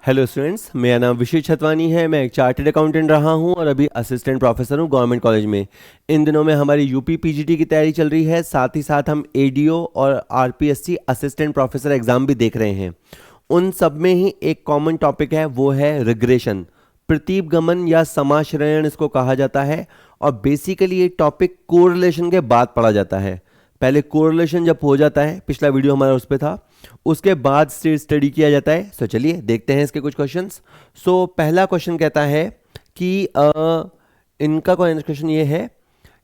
Hello students, मेरा नाम विशेष छतवानी है। मैं एक चार्टर्ड अकाउंटेंट रहा हूं और अभी असिस्टेंट प्रोफेसर हूं गवर्नमेंट कॉलेज में। इन दिनों में हमारी यूपी पीजीटी की तैयारी चल रही है, साथ ही साथ हम एडीओ और आरपीएससी असिस्टेंट प्रोफेसर एग्ज़ाम भी देख रहे हैं। उन सब में ही एक कॉमन टॉपिक है, वो है रिग्रेशन। प्रतीपगमन या समाश्रयण इसको कहा जाता है। और बेसिकली ये टॉपिक कोरिलेशन के बाद पढ़ा जाता है। पहले कोरिलेशन जब हो जाता है, पिछला वीडियो हमारा उस पर था, उसके बाद स्टडी किया जाता है। सो चलिए देखते हैं इसके कुछ क्वेश्चंस। सो पहला क्वेश्चन कहता है कि इनका क्वेश्चन ये है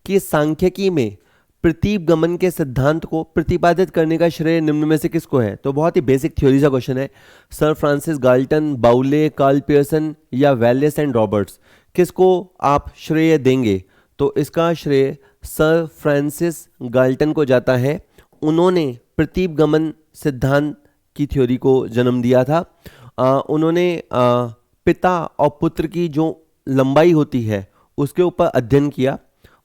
कि सांख्यिकी में प्रतीपगमन के सिद्धांत को प्रतिपादित करने का श्रेय निम्न में से किसको है। तो बहुत ही बेसिक थ्योरी सा क्वेश्चन है। सर फ्रांसिस गाल्टन, बाउले, कार्ल पियर्सन या वैलेस एंड रॉबर्ट्स, किसको आप श्रेय देंगे? तो इसका श्रेय सर फ्रांसिस गाल्टन को जाता है। उन्होंने प्रतीपगमन सिद्धांत की थ्योरी को जन्म दिया था। उन्होंने पिता और पुत्र की जो लंबाई होती है उसके ऊपर अध्ययन किया।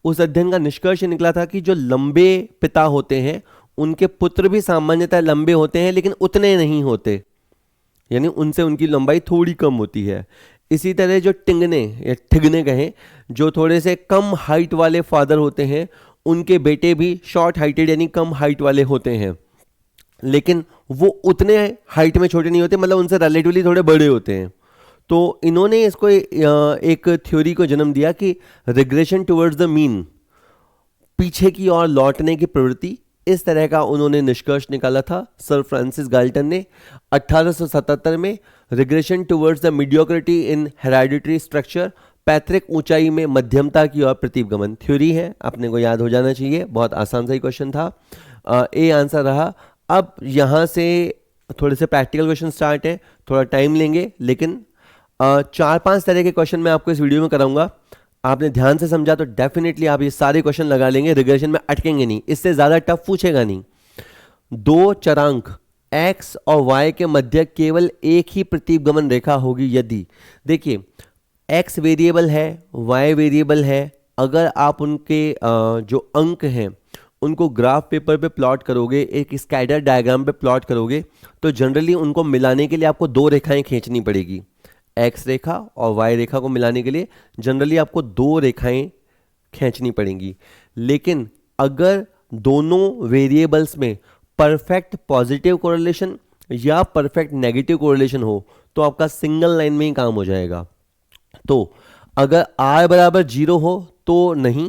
उस अध्ययन का निष्कर्ष निकला था कि जो लंबे पिता होते हैं उनके पुत्र भी सामान्यतः लंबे होते हैं, लेकिन उतने नहीं होते, यानी उनसे उनकी लंबाई थोड़ी कम होती है। इसी तरह जो टिंगने या ठिगने कहें, जो थोड़े से कम हाइट वाले फादर होते हैं, उनके बेटे भी शॉर्ट हाइटेड यानी कम हाइट वाले होते हैं, लेकिन वो उतने हाइट में छोटे नहीं होते, मतलब उनसे रिलेटिवली थोड़े बड़े होते हैं। तो इन्होंने इसको एक थ्योरी को जन्म दिया कि रिग्रेशन टुवर्ड्स द मीन, पीछे की ओर लौटने की प्रवृत्ति, इस तरह का उन्होंने निष्कर्ष निकाला था सर फ्रांसिस गाल्टन ने। 1877 में regression towards the mediocrity in hereditary structure, पैतृक ऊंचाई में मध्यमता की ओर प्रतीपगमन थ्योरी है, अपने को याद हो जाना चाहिए। बहुत आसान सा ही क्वेश्चन था, ए आंसर रहा। अब यहाँ से थोड़े से प्रैक्टिकल क्वेश्चन स्टार्ट है, थोड़ा टाइम लेंगे, लेकिन 4-5 तरह के क्वेश्चन मैं आपको इस वीडियो में कराऊंगा। आपने ध्यान से समझा तो डेफिनेटली आप ये सारे क्वेश्चन लगा लेंगे, रिग्रेशन में अटकेंगे नहीं, इससे ज़्यादा टफ पूछेगा नहीं। दो चरांक x और y के मध्य केवल एक ही प्रतीपगमन रेखा होगी यदि, देखिए x वेरिएबल है, y वेरिएबल है, अगर आप उनके जो अंक हैं उनको ग्राफ पेपर पे प्लॉट करोगे, एक स्कैटर डायग्राम पे प्लॉट करोगे, तो जनरली उनको मिलाने के लिए आपको दो रेखाएं खींचनी पड़ेगी। x रेखा और y रेखा को मिलाने के लिए जनरली आपको दो रेखाएं खींचनी पड़ेंगी। लेकिन अगर दोनों वेरिएबल्स में परफेक्ट पॉजिटिव कोरिलेशन या परफेक्ट नेगेटिव कोरिलेशन हो तो आपका सिंगल लाइन में ही काम हो जाएगा। तो अगर r बराबर 0 हो तो नहीं,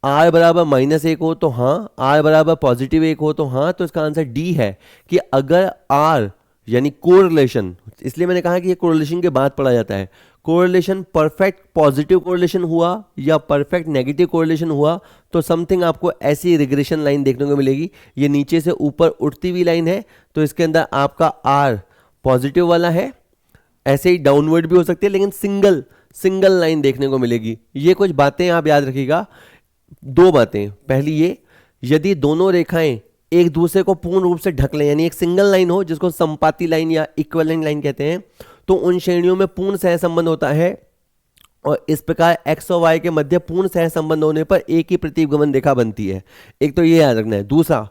r बराबर -1 हो तो हाँ, r बराबर +1 हो तो हाँ। तो इसका आंसर डी है कि अगर r यानी कोरिलेशन, इसलिए मैंने कहा कि ये कोरिलेशन के बाद पढ़ा जाता है, कोरिलेशन परफेक्ट पॉजिटिव कोरिलेशन हुआ या परफेक्ट नेगेटिव कोरिलेशन हुआ तो समथिंग आपको ऐसी रिग्रेशन लाइन देखने को मिलेगी। ये नीचे से ऊपर उठती हुई लाइन है, तो इसके अंदर आपका r पॉजिटिव वाला है, ऐसे ही डाउनवर्ड भी हो सकती है, लेकिन सिंगल लाइन देखने को मिलेगी। ये कुछ बातें आप याद रखिएगा। दो बातें, पहली ये, यदि दोनों रेखाएं एक दूसरे को पूर्ण रूप से ढक लें, यानी एक सिंगल लाइन हो जिसको संपाती लाइन या इक्विवेलेंट लाइन कहते हैं, तो उन श्रेणियों में पूर्ण सहसंबंध होता है और इस प्रकार x और y के मध्य पूर्ण सहसंबंध होने पर एक ही प्रतीपगमन रेखा बनती है। एक तो ये याद रखना है। दूसरा,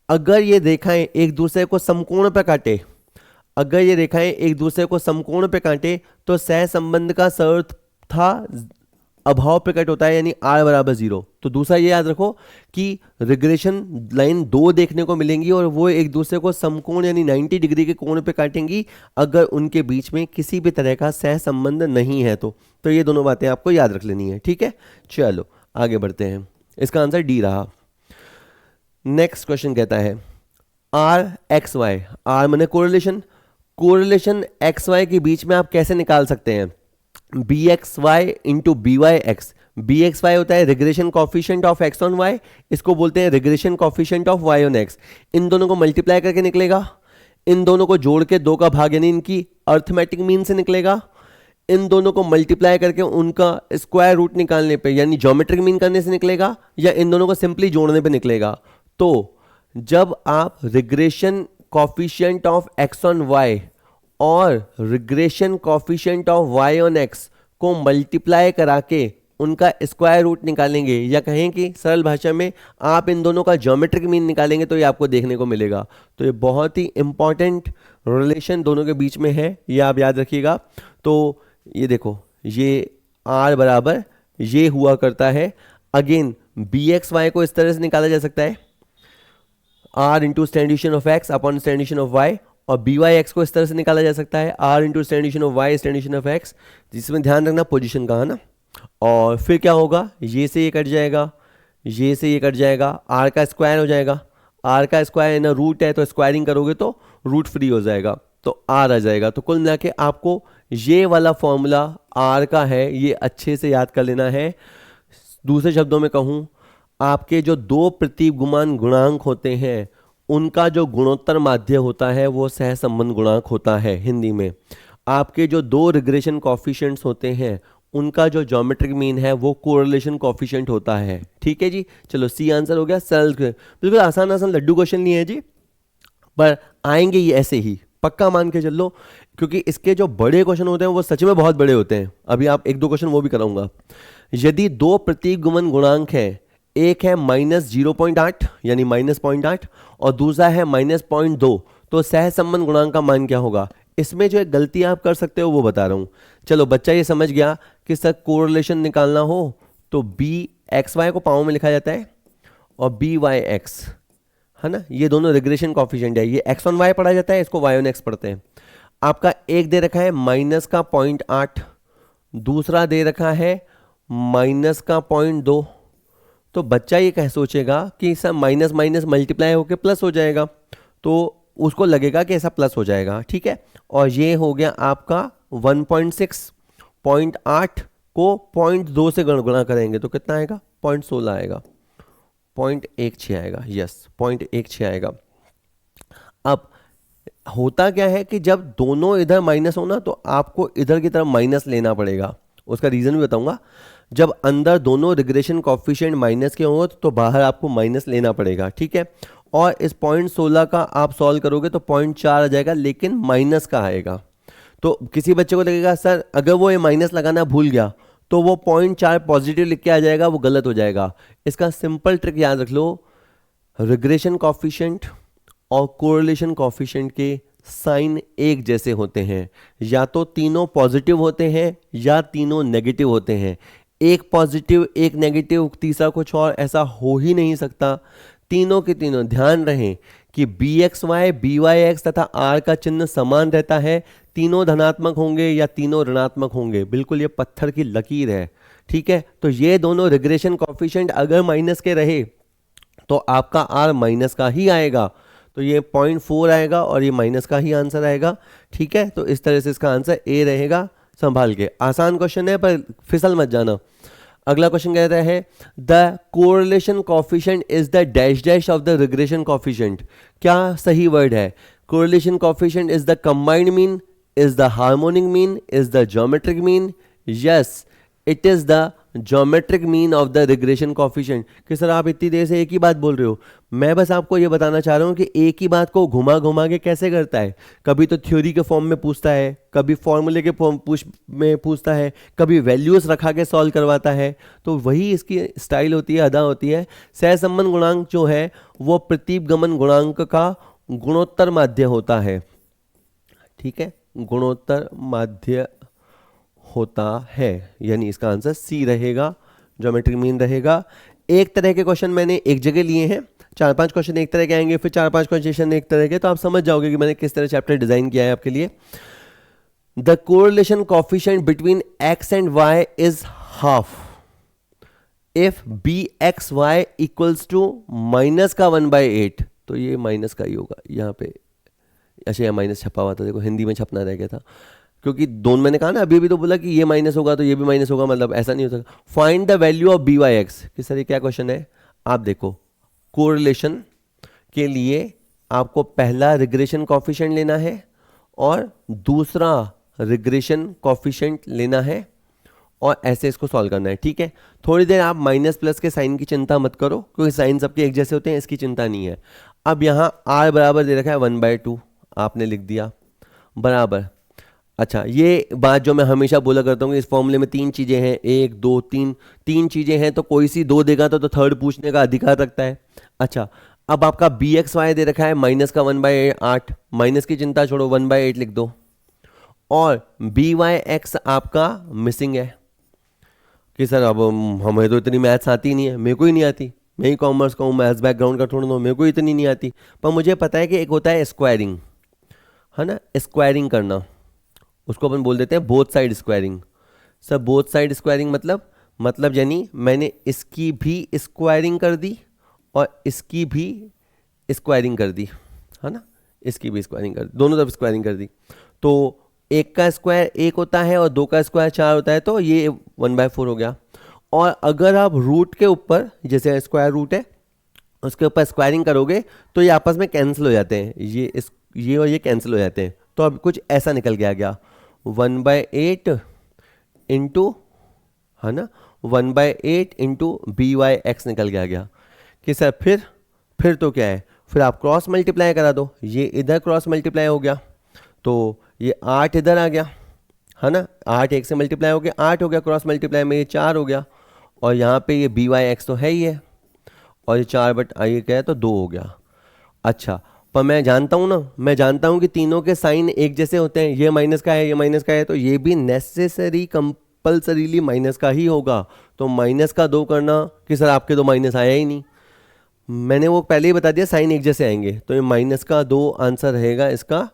अगर ये रेखाएं एक दूसरे को समकोण पर काटे, अगर ये रेखाएं एक दूसरे को समकोण पे काटे तो सहसंबंध का सर्थ था अभाव प्रकट होता है, यानी r बराबर 0। तो दूसरा ये याद रखो कि रिग्रेशन लाइन दो देखने को मिलेंगी और वो एक दूसरे को समकोण यानी 90 डिग्री के कोण पे काटेंगी अगर उनके बीच में किसी भी तरह का सहसंबंध नहीं है। तो ये दोनों बातें आपको याद रख लेनी है, ठीक है। चलो आगे बढ़ते हैं, इसका आंसर डी रहा। नेक्स्ट क्वेश्चन कहता है r x y, r माने कोरिलेशन, कोरिलेशन एक्स वाई के बीच में आप कैसे निकाल सकते हैं? B x Y into B Y X. B x Y होता है regression coefficient of x on Y, इसको बोलते हैं regression coefficient of Y on X. इन दोनों को मल्टीप्लाई करके निकलेगा, इन दोनों को जोड़ के 2 का भाग यानी इनकी अर्थमेटिक मीन से निकलेगा, इन दोनों को मल्टीप्लाई करके उनका स्क्वायर रूट निकालने पे यानी ज्योमेट्रिक मीन करने से निकलेगा, या इन दोनों को सिंपली जोड़ने पे निकलेगा। तो जब आप regression coefficient of x on Y और regression coefficient of Y on X को मल्टीप्लाई करा के उनका स्क्वायर रूट निकालेंगे, या कहें कि सरल भाषा में आप इन दोनों का ज्योमेट्रिक मीन निकालेंगे तो ये आपको देखने को मिलेगा। तो ये बहुत ही इंपॉर्टेंट रिलेशन दोनों के बीच में है, ये आप याद रखिएगा। तो ये देखो, ये r बराबर ये हुआ करता है। अगेन बी एक्स वाई को इस तरह से निकाला जा सकता है, r into standard deviation of x upon standard deviation of y, और बी वाई एक्स को इस तरह से निकाला जा सकता है, r into standard deviation of y standard deviation of x, जिसमें ध्यान रखना पोजीशन का है ना। और फिर क्या होगा, ये से ये कट जाएगा, ये से ये कट जाएगा, r का स्क्वायर हो जाएगा, r का स्क्वायर ना रूट है तो स्क्वायरिंग करोगे तो रूट फ्री हो जाएगा, तो r आ जाएगा। तो कुल मिला के आपको ये वाला फॉर्मूला r का है, ये अच्छे से याद कर लेना है। दूसरे शब्दों में कहूँ, आपके जो दो प्रतिगुमान गुणांक होते हैं उनका जो गुणोत्तर माध्य होता है वो सहसंबंध गुणांक होता है हिंदी में। आपके जो दो रिग्रेशन कॉफिशिएंट्स होते हैं उनका जो ज्योमेट्रिक मीन है वो कोरिलेशन कॉफिशिएंट होता है। ठीक है जी, चलो सी आंसर हो गया। सरल, बिल्कुल आसान आसान लड्डू क्वेश्चन नहीं है जी, पर आएंगे ये ऐसे ही, पक्का मान के चल लो, क्योंकि इसके जो बड़े क्वेश्चन होते हैं वो सच में बहुत बड़े होते हैं। अभी आप एक दो क्वेश्चन वो भी कराऊंगा। यदि दो प्रतिगमन गुणांक है, एक है -0.8 यानी -0.8 और दूसरा है -0.2, तो सहसंबंध गुणांक का मान क्या होगा। इसमें जो एक गलती आप कर सकते हो वो बता रहा हूं। चलो बच्चा ये समझ गया कि सर कोरिलेशन निकालना हो तो बी एक्स वाई को पाँव में लिखा जाता है और बी वाई एक्स, है ना, ये दोनों रिग्रेशन कॉफिशिएंट है। ये एक्स ऑन वाई पढ़ा जाता है, इसको वाई ऑन एक्स पढ़ते हैं। आपका एक दे रखा है -0.8, दूसरा दे रखा है -0.2, तो बच्चा ये कह सोचेगा कि सर माइनस माइनस मल्टीप्लाई होकर प्लस हो जाएगा, तो उसको लगेगा कि ऐसा प्लस हो जाएगा। ठीक है, और ये हो गया आपका 1.6, 0.8 को 0.2 से गुणा करेंगे तो कितना आएगा, 0.16 आएगा, 0.16 आएगा, यस 0.16 आएगा। अब होता क्या है कि जब दोनों इधर माइनस हो ना तो आपको इधर की तरफ माइनस लेना पड़ेगा, उसका रीजन भी बताऊंगा। जब अंदर दोनों रिग्रेशन कॉफिशिएंट माइनस के होंगे तो बाहर आपको माइनस लेना पड़ेगा। ठीक है, और इस 0.16 का आप सॉल्व करोगे तो 0.4 आ जाएगा, लेकिन माइनस का आएगा। तो किसी बच्चे को लगेगा सर अगर वो ये माइनस लगाना भूल गया तो वो 0.4 पॉजिटिव लिख के आ जाएगा, वो गलत हो जाएगा। इसका सिंपल ट्रिक याद रख लो, रिग्रेशन कॉफिशिएंट और कोरिलेशन कॉफिशिएंट के साइन एक जैसे होते हैं, या तो तीनों पॉजिटिव होते हैं या तीनों नेगेटिव होते हैं। एक पॉजिटिव एक नेगेटिव तीसरा कुछ और ऐसा हो ही नहीं सकता। तीनों के तीनों ध्यान रहें कि b x y b Y x तथा आर का चिन्ह समान रहता है, तीनों धनात्मक होंगे या तीनों ऋणात्मक होंगे, बिल्कुल ये पत्थर की लकीर है। ठीक है, तो ये दोनों रिग्रेशन कॉफिशिएंट अगर माइनस के रहे तो आपका आर माइनस का ही आएगा, तो ये 0.4 आएगा और ये माइनस का ही आंसर आएगा। ठीक है, तो इस तरह से इसका आंसर ए रहेगा। संभाल के, आसान क्वेश्चन है पर फिसल मत जाना। अगला क्वेश्चन कहता है the correlation coefficient is the dash dash of the regression coefficient. क्या सही वर्ड है? Correlation coefficient is the combined mean, is the harmonic mean, is the geometric mean. Yes, it is the geometric mean of the regression coefficient. कि sir आप इतनी देर से एक ही बात बोल रहे हो, मैं बस आपको ये बताना चाह रहा हूँ कि एक ही बात को घुमा घुमा के कैसे करता है। कभी तो थ्योरी के फॉर्म में पूछता है, कभी फॉर्मूले के फॉर्म में पूछता है, कभी वैल्यूज रखा के सॉल्व करवाता है। तो वही इसकी स्टाइल होती है, अदा होती है। सहसंबंध गुणांक जो है वो प्रतिगमन गुणांक का गुणोत्तर माध्य होता है। ठीक है, गुणोत्तर माध्य होता है, यानी इसका आंसर सी रहेगा, ज्योमेट्रिक मीन रहेगा। एक तरह के क्वेश्चन मैंने एक जगह लिए हैं, 4-5 क्वेश्चन एक तरह के आएंगे, फिर 4-5 क्वेश्चन एक तरह के, तो आप समझ जाओगे कि मैंने किस तरह चैप्टर डिजाइन किया है आपके लिए। The correlation coefficient between x and y is half if b x y equals to minus का 1/8, तो ये माइनस का ही होगा यहाँ पे। अच्छा, ये माइनस छपा हुआ था, देखो हिंदी में छपना रह गया था, क्योंकि दोनों मैंने कहा ना अभी तो बोला कि ये माइनस होगा तो ये भी माइनस होगा, मतलब ऐसा नहीं हो सकता। Find the value of b Y x. कि सर ये क्या क्वेश्चन है? आप देखो, कोरिलेशन के लिए आपको पहला रिग्रेशन कॉफिशिएंट लेना है और दूसरा रिग्रेशन कॉफिशिएंट लेना है और ऐसे इसको सॉल्व करना है। ठीक है, थोड़ी देर आप माइनस प्लस के साइन की चिंता मत करो, क्योंकि साइन सबके एक जैसे होते हैं, इसकी चिंता नहीं है। अब यहाँ r बराबर दे रखा है 1/2, आपने लिख दिया, बराबर। अच्छा, ये बात जो मैं हमेशा बोला करता हूँ कि इस फॉर्मूले में तीन चीज़ें हैं, एक दो तीन, तीन चीज़ें हैं, तो कोई सी दो देगा तो थर्ड पूछने का अधिकार रखता है। अच्छा, अब आपका बी एक्स वाई दे रखा है माइनस का 1/8, माइनस की चिंता छोड़ो 1/8 लिख दो, और बी वाई एक्स आपका मिसिंग है कि सर अब हमें तो इतनी मैथ्स आती नहीं है, मेरे को ही नहीं आती, मैं ही कॉमर्स का हूँ, मैथ्स बैकग्राउंड का थोड़ा ना हूँ, मेरे को इतनी नहीं आती, पर मुझे पता है कि एक होता है स्क्वायरिंग, है ना, स्क्वायरिंग करना, उसको अपन बोल देते हैं both side squaring. Sir both side squaring मतलब यानी मैंने इसकी भी स्क्वायरिंग कर दी और इसकी भी स्क्वायरिंग कर दी, है ना, इसकी भी स्क्वायरिंग कर दी, दोनों तरफ स्क्वायरिंग कर दी, तो एक का स्क्वायर एक होता है और दो का स्क्वायर चार होता है, तो ये 1/4 हो गया। और अगर आप रूट के ऊपर, जैसे स्क्वायर रूट है उसके ऊपर स्क्वायरिंग करोगे तो ये आपस में कैंसिल हो जाते हैं, ये और ये कैंसिल हो जाते हैं, तो अब कुछ ऐसा निकल के आ गया 1/8 इंटू, है ना, 1/8 इंटू बी वाई एक्स निकल के आ गया कि सर फिर तो क्या है, फिर आप क्रॉस मल्टीप्लाई करा दो, ये इधर क्रॉस मल्टीप्लाई हो गया तो ये 8 इधर आ गया, है ना, 8 एक से मल्टीप्लाई हो गया 8 हो गया, क्रॉस मल्टीप्लाई में ये 4 हो गया, और यहाँ पे ये बी वाई एक्स तो है ही है, और ये 4 बट ये क्या है तो 2 हो गया। अच्छा, पर मैं जानता हूँ ना, मैं जानता हूँ कि तीनों के साइन एक जैसे होते हैं, ये माइनस का है ये माइनस का है, तो ये भी नेसेसरी कंपल्सरीली माइनस का ही होगा, तो माइनस का 2 करना कि सर आपके तो माइनस आया ही नहीं, मैंने वो पहले ही बता दिया साइन एक जैसे आएंगे, तो ये माइनस का 2 आंसर रहेगा इसका,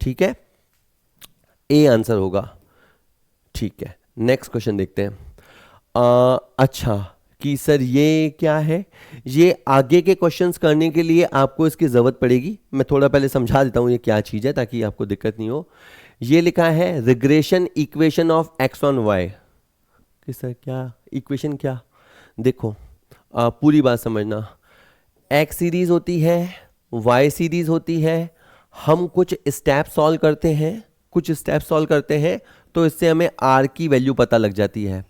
ठीक है, ए आंसर होगा। ठीक है, नेक्स्ट क्वेश्चन देखते हैं। अच्छा कि सर ये क्या है, ये आगे के क्वेश्चंस करने के लिए आपको इसकी ज़रूरत पड़ेगी, मैं थोड़ा पहले समझा देता हूँ ये क्या चीज़ है ताकि आपको दिक्कत नहीं हो। ये लिखा है regression equation of x on y, कि सर क्या इक्वेशन, क्या, देखो पूरी बात समझना, एक्स सीरीज होती है, वाई सीरीज होती है, हम कुछ स्टेप सॉल्व करते हैं तो इससे हमें आर की वैल्यू पता लग जाती है,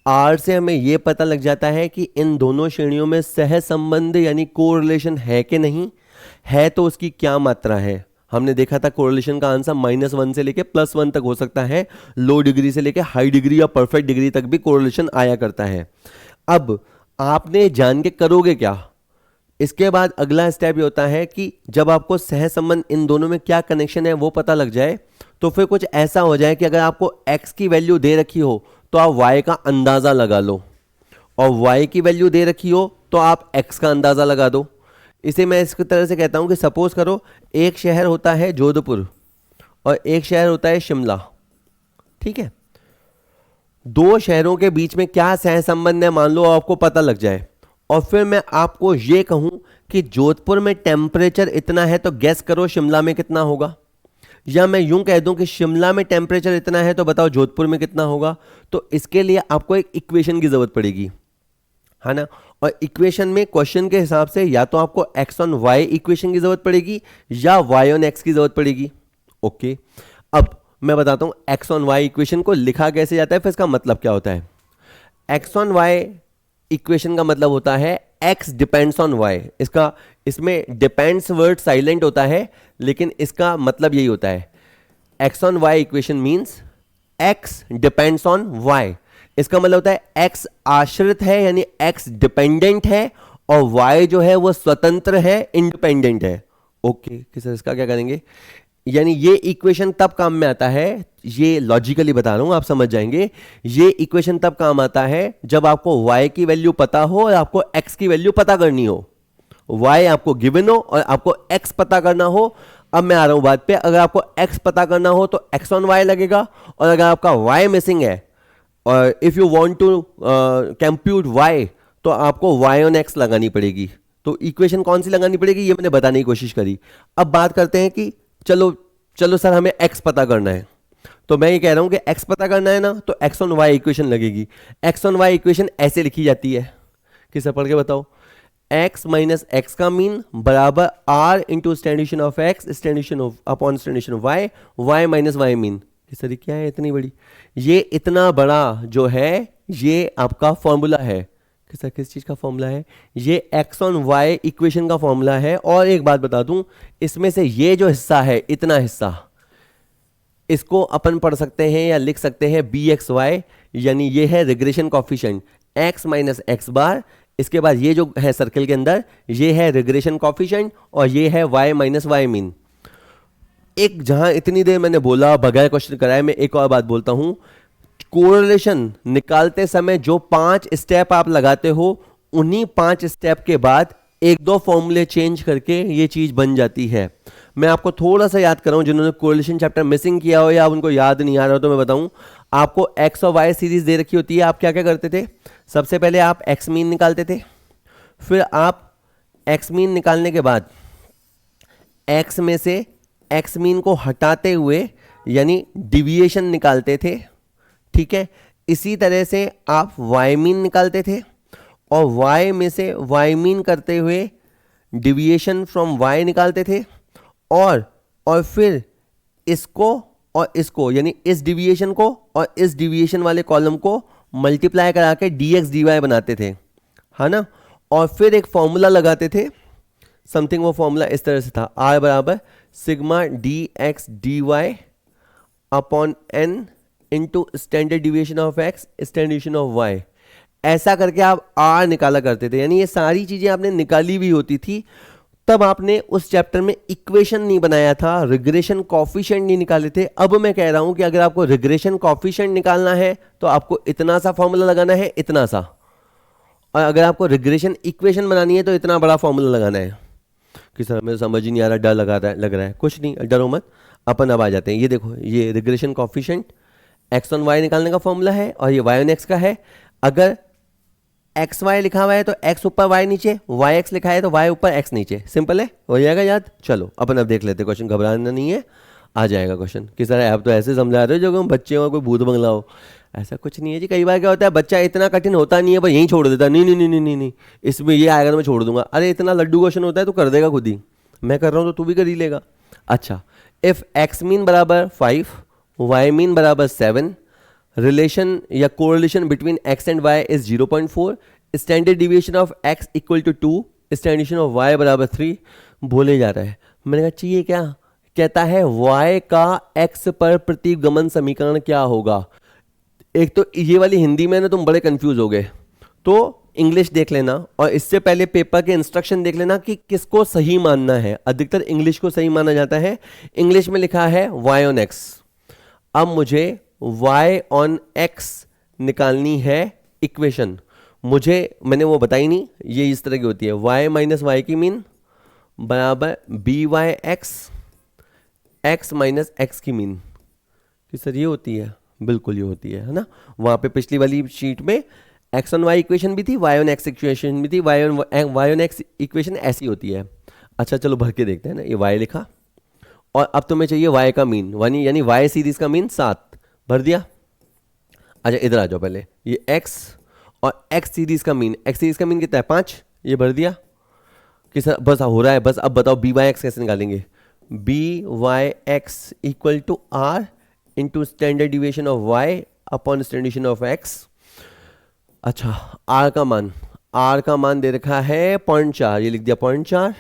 आर से हमें यह पता लग जाता है कि इन दोनों श्रेणियों में सहसंबंध यानी कोरिलेशन है कि नहीं है, तो उसकी क्या मात्रा है। हमने देखा था कोरिलेशन का आंसर -1 से लेके +1 तक हो सकता है, लो डिग्री से लेके हाई डिग्री या परफेक्ट डिग्री तक भी कोरिलेशन आया करता है। अब आपने जान के करोगे क्या, इसके बाद अगला स्टेप ये होता है कि जब आपको सहसंबंध इन दोनों में क्या कनेक्शन है वो पता लग जाए, तो फिर कुछ ऐसा हो जाए कि अगर आपको x की वैल्यू दे रखी हो तो आप y का अंदाज़ा लगा लो, और y की वैल्यू दे रखी हो तो आप x का अंदाज़ा लगा दो। इसे मैं इस तरह से कहता हूं कि सपोज करो एक शहर होता है जोधपुर और एक शहर होता है शिमला, ठीक है, दो शहरों के बीच में क्या सहसंबंध है मान लो आपको पता लग जाए, और फिर मैं आपको ये कहूं कि जोधपुर में टेम्परेचर इतना है तो गैस करो शिमला में कितना होगा, या मैं यूं कह दूं कि शिमला में टेम्परेचर इतना है तो बताओ जोधपुर में कितना होगा। तो इसके लिए आपको एक इक्वेशन की जरूरत पड़ेगी, है ना, और इक्वेशन में क्वेश्चन के हिसाब से या तो आपको एक्स ऑन वाई इक्वेशन की जरूरत पड़ेगी या वाई ऑन एक्स की जरूरत पड़ेगी। ओके, अब मैं बताता हूं एक्स ऑन वाई इक्वेशन को लिखा कैसे जाता है, फिर इसका मतलब क्या होता है। एक्स ऑन वाई इक्वेशन का मतलब होता है x डिपेंड्स ऑन y, इसमें डिपेंड्स वर्ड साइलेंट होता है लेकिन इसका मतलब यही होता है, x on y equation means x depends on y, इसका मतलब होता है x आश्रित है यानी x डिपेंडेंट है और y जो है वो स्वतंत्र है, इंडिपेंडेंट है। ओके कि सर इसका क्या करेंगे, यानी ये इक्वेशन तब काम में आता है, ये लॉजिकली बता रहा हूं आप समझ जाएंगे, ये इक्वेशन तब काम आता है जब आपको y की वैल्यू पता हो और आपको x की वैल्यू पता करनी हो, y आपको गिवन हो और आपको x पता करना हो। अब मैं आ रहा हूं बात पे, अगर आपको x पता करना हो तो x ऑन y लगेगा, और अगर आपका y मिसिंग है और if you want to compute y तो आपको y ऑन x लगानी पड़ेगी। तो इक्वेशन कौन सी लगानी पड़ेगी ये मैंने बताने की कोशिश करी। अब बात करते हैं कि चलो सर हमें x पता करना है, तो मैं ये कह रहा हूं कि x पता करना है ना तो x ऑन y इक्वेशन लगेगी। x ऑन y इक्वेशन ऐसे लिखी जाती है कि सर पढ़ के बताओ, x माइनस एक्स का मीन बराबर r into standard deviation of x standard deviation of upon standard deviation of y, y minus Y mean. Sir क्या है इतनी बड़ी, ये इतना बड़ा जो है ये आपका फॉर्मूला है कि सर किस चीज का फॉर्मूला है, ये x ऑन y इक्वेशन का फॉर्मूला है। और एक बात बता दूं, इसमें से ये जो हिस्सा है इतना हिस्सा, इसको अपन पढ़ सकते हैं या लिख सकते हैं बी एक्स वाई, यानी ये है regression coefficient x minus X bar. इसके बाद ये जो है सर्कल के अंदर ये है रिग्रेशन कॉफिशिएंट और ये है y माइनस वाई मीन। एक जहां इतनी देर मैंने बोला बगैर क्वेश्चन कराए, मैं एक और बात बोलता हूं, कोरिलेशन निकालते समय जो 5 स्टेप आप लगाते हो उन्हीं 5 स्टेप के बाद एक दो फॉर्मूले चेंज करके ये चीज बन जाती है। मैं आपको थोड़ा सा याद कर रहा हूं, जिन्होंने कोरिलेशन चैप्टर मिसिंग किया हो या उनको याद नहीं आ रहा हो तो मैं बताऊं, आपको एक्स और वाई सीरीज दे रखी होती है। आप क्या क्या करते थे, सबसे पहले आप एक्स मीन निकालते थे, फिर आप एक्स मीन निकालने के बाद एक्स में से एक्स मीन को हटाते हुए यानी डिविएशन निकालते थे, ठीक है। इसी तरह से आप वाई मीन निकालते थे और वाई में से वाई मीन करते हुए डिविएशन फ्रॉम वाई निकालते थे और फिर इसको और इसको यानी इस डिविएशन को और इस डिविएशन वाले कॉलम को मल्टीप्लाई करा के डी एक्स डी वाई बनाते थे, है ना। और फिर एक फॉर्मूला लगाते थे समथिंग, वो फॉर्मूला इस तरह से था, आर बराबर sigma d x d y upon n into standard deviation of x standard deviation of y. ऐसा करके आप आर निकाला करते थे, यानी ये सारी चीजें आपने निकाली भी होती थी। तब आपने उस चैप्टर में इक्वेशन नहीं बनाया था, रिग्रेशन कॉफिशिएंट नहीं निकाले थे। अब मैं कह रहा हूं कि अगर आपको रिग्रेशन कॉफिशिएंट निकालना है तो आपको इतना सा फॉर्मूला लगाना है, इतना सा, और अगर आपको रिग्रेशन इक्वेशन बनानी है तो इतना बड़ा फॉर्मूला लगाना है। कि सर हमें समझ ही नहीं आ रहा, डर लग रहा है। कुछ नहीं, डरो मत, अपन अब आ जाते हैं। ये देखो, ये regression coefficient x on y निकालने का फॉर्मूला है और ये वाई ऑन एक्स का है। अगर एक्स वाई लिखा हुआ है तो एक्स ऊपर वाई नीचे, वाई एक्स लिखा है तो वाई ऊपर एक्स नीचे। सिंपल है, हो जाएगा याद। चलो अपन अब देख लेते हैं क्वेश्चन, घबराना नहीं है, आ जाएगा क्वेश्चन। कि सर आप तो ऐसे समझा रहे हो जो हम बच्चे हो, कोई भूत बंगला हो। ऐसा कुछ नहीं है जी। कई बार क्या होता है, बच्चा इतना कठिन होता नहीं है पर यहीं छोड़ देता है, नहीं नहीं नहीं नहीं नहीं नहीं इसमें ये आएगा तो मैं छोड़ दूंगा। अरे इतना लड्डू क्वेश्चन होता है तो कर देगा खुद ही, मैं कर रहा हूँ तो तू भी कर ही लेगा। अच्छा, इफ एक्स मीन बराबर 5 वाई मीन बराबर 7, रिलेशन या correlation between x and y is 0.4, standard deviation of x equal to 2, standard deviation of y बराबर 3 बोले जा रहा है। मैंने कहा चाहिए क्या, कहता है वाई का एक्स पर प्रतिगमन समीकरण क्या होगा। एक तो ये वाली हिंदी में ना तुम बड़े कंफ्यूज हो गए, तो इंग्लिश देख लेना और इससे पहले पेपर के इंस्ट्रक्शन देख लेना कि किसको सही मानना है। अधिकतर इंग्लिश को सही माना जाता है। इंग्लिश में लिखा है वाई ऑन एक्स। अब मुझे वाई ऑन एक्स निकालनी है इक्वेशन। मैंने वो बताई नहीं, ये इस तरह की होती है, वाई माइनस वाई की मीन बराबर b Y x, x minus x की मीन। कि सर ये होती है, बिल्कुल ये होती है ना। वहां पे पिछली वाली शीट में एक्स ऑन वाई इक्वेशन भी थी, वाई ऑन एक्स इक्वेशन भी थी, वाई ऑन एक्स इक्वेशन ऐसी होती है। अच्छा चलो भर के देखते हैं ना। ये वाई लिखा और अब तुम्हें चाहिए वाई का मीन, यानी वाई सीरीज का मीन 7 भर दिया। अच्छा इधर आ जाओ पहले, ये एक्स और एक्स सीरीज का मीन, एक्स सीरीज का मीन कितना है 5, ये भर दिया। कि सर बस हो रहा है, बस अब बताओ बी वाई एक्स कैसे निकालेंगे। B Y x equal to r into standard deviation of y upon standard deviation of x. अच्छा आर का मान दे रखा है 0.4, ये लिख दिया 0.4।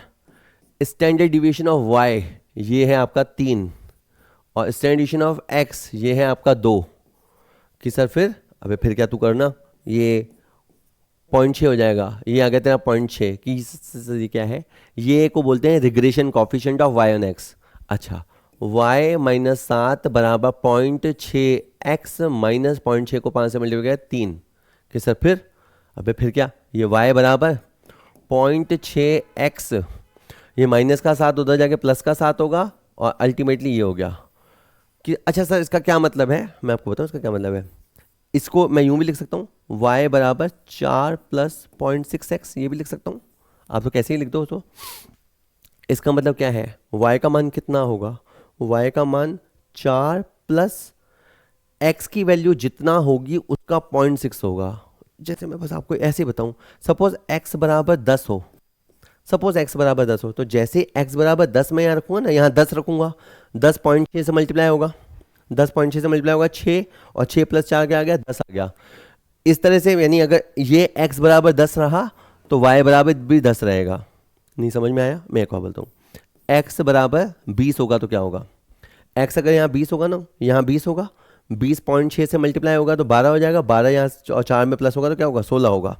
स्टैंडर्ड डिविएशन ऑफ वाई ये है आपका 3 और स्टैंडर्ड डिविएशन ऑफ एक्स ये है आपका 2। कि सर फिर क्या तू करना, ये 0.6 हो जाएगा, ये आ गया तेरा 0.6। कि ये क्या है, ये को बोलते हैं regression coefficient of Y on x. अच्छा y माइनस 7 बराबर 0.6 x माइनस 0.6 को 5 से मल्टीप्लाई किया 3। कि सर फिर क्या, ये y बराबर 0.6 x, ये माइनस का 7 उधर जाके प्लस का 7 होगा और अल्टीमेटली ये हो गया। कि अच्छा सर इसका क्या मतलब है, मैं आपको बताऊँ इसका क्या मतलब है। इसको मैं यूं भी लिख सकता हूँ, y बराबर 4 प्लस 0.6 x, ये भी लिख सकता हूँ, आप तो कैसे ही लिख दो। तो इसका मतलब क्या है, y का मान कितना होगा, y का मान 4 प्लस x की वैल्यू जितना होगी उसका 0.6 होगा। जैसे मैं बस आपको ऐसे बताऊं, सपोज x बराबर 10 हो, तो जैसे x बराबर 10 मैं यहाँ रखूंगा ना, यहाँ 10 रखूंगा, 10 0.6 से मल्टीप्लाई होगा, 6 और 6 प्लस 4 क्या आ गया 10 आ गया। इस तरह से यानी अगर ये x बराबर 10 रहा तो y बराबर भी 10 रहेगा। नहीं समझ में आया, मैं एक और बोलता हूँ, x बराबर 20 होगा तो क्या होगा, एक्स अगर यहाँ 20 होगा ना, यहाँ 20 होगा, 20.6 से मल्टीप्लाई होगा तो 12 हो जाएगा, 12 यहाँ और 4 में प्लस होगा तो क्या होगा, 16 होगा।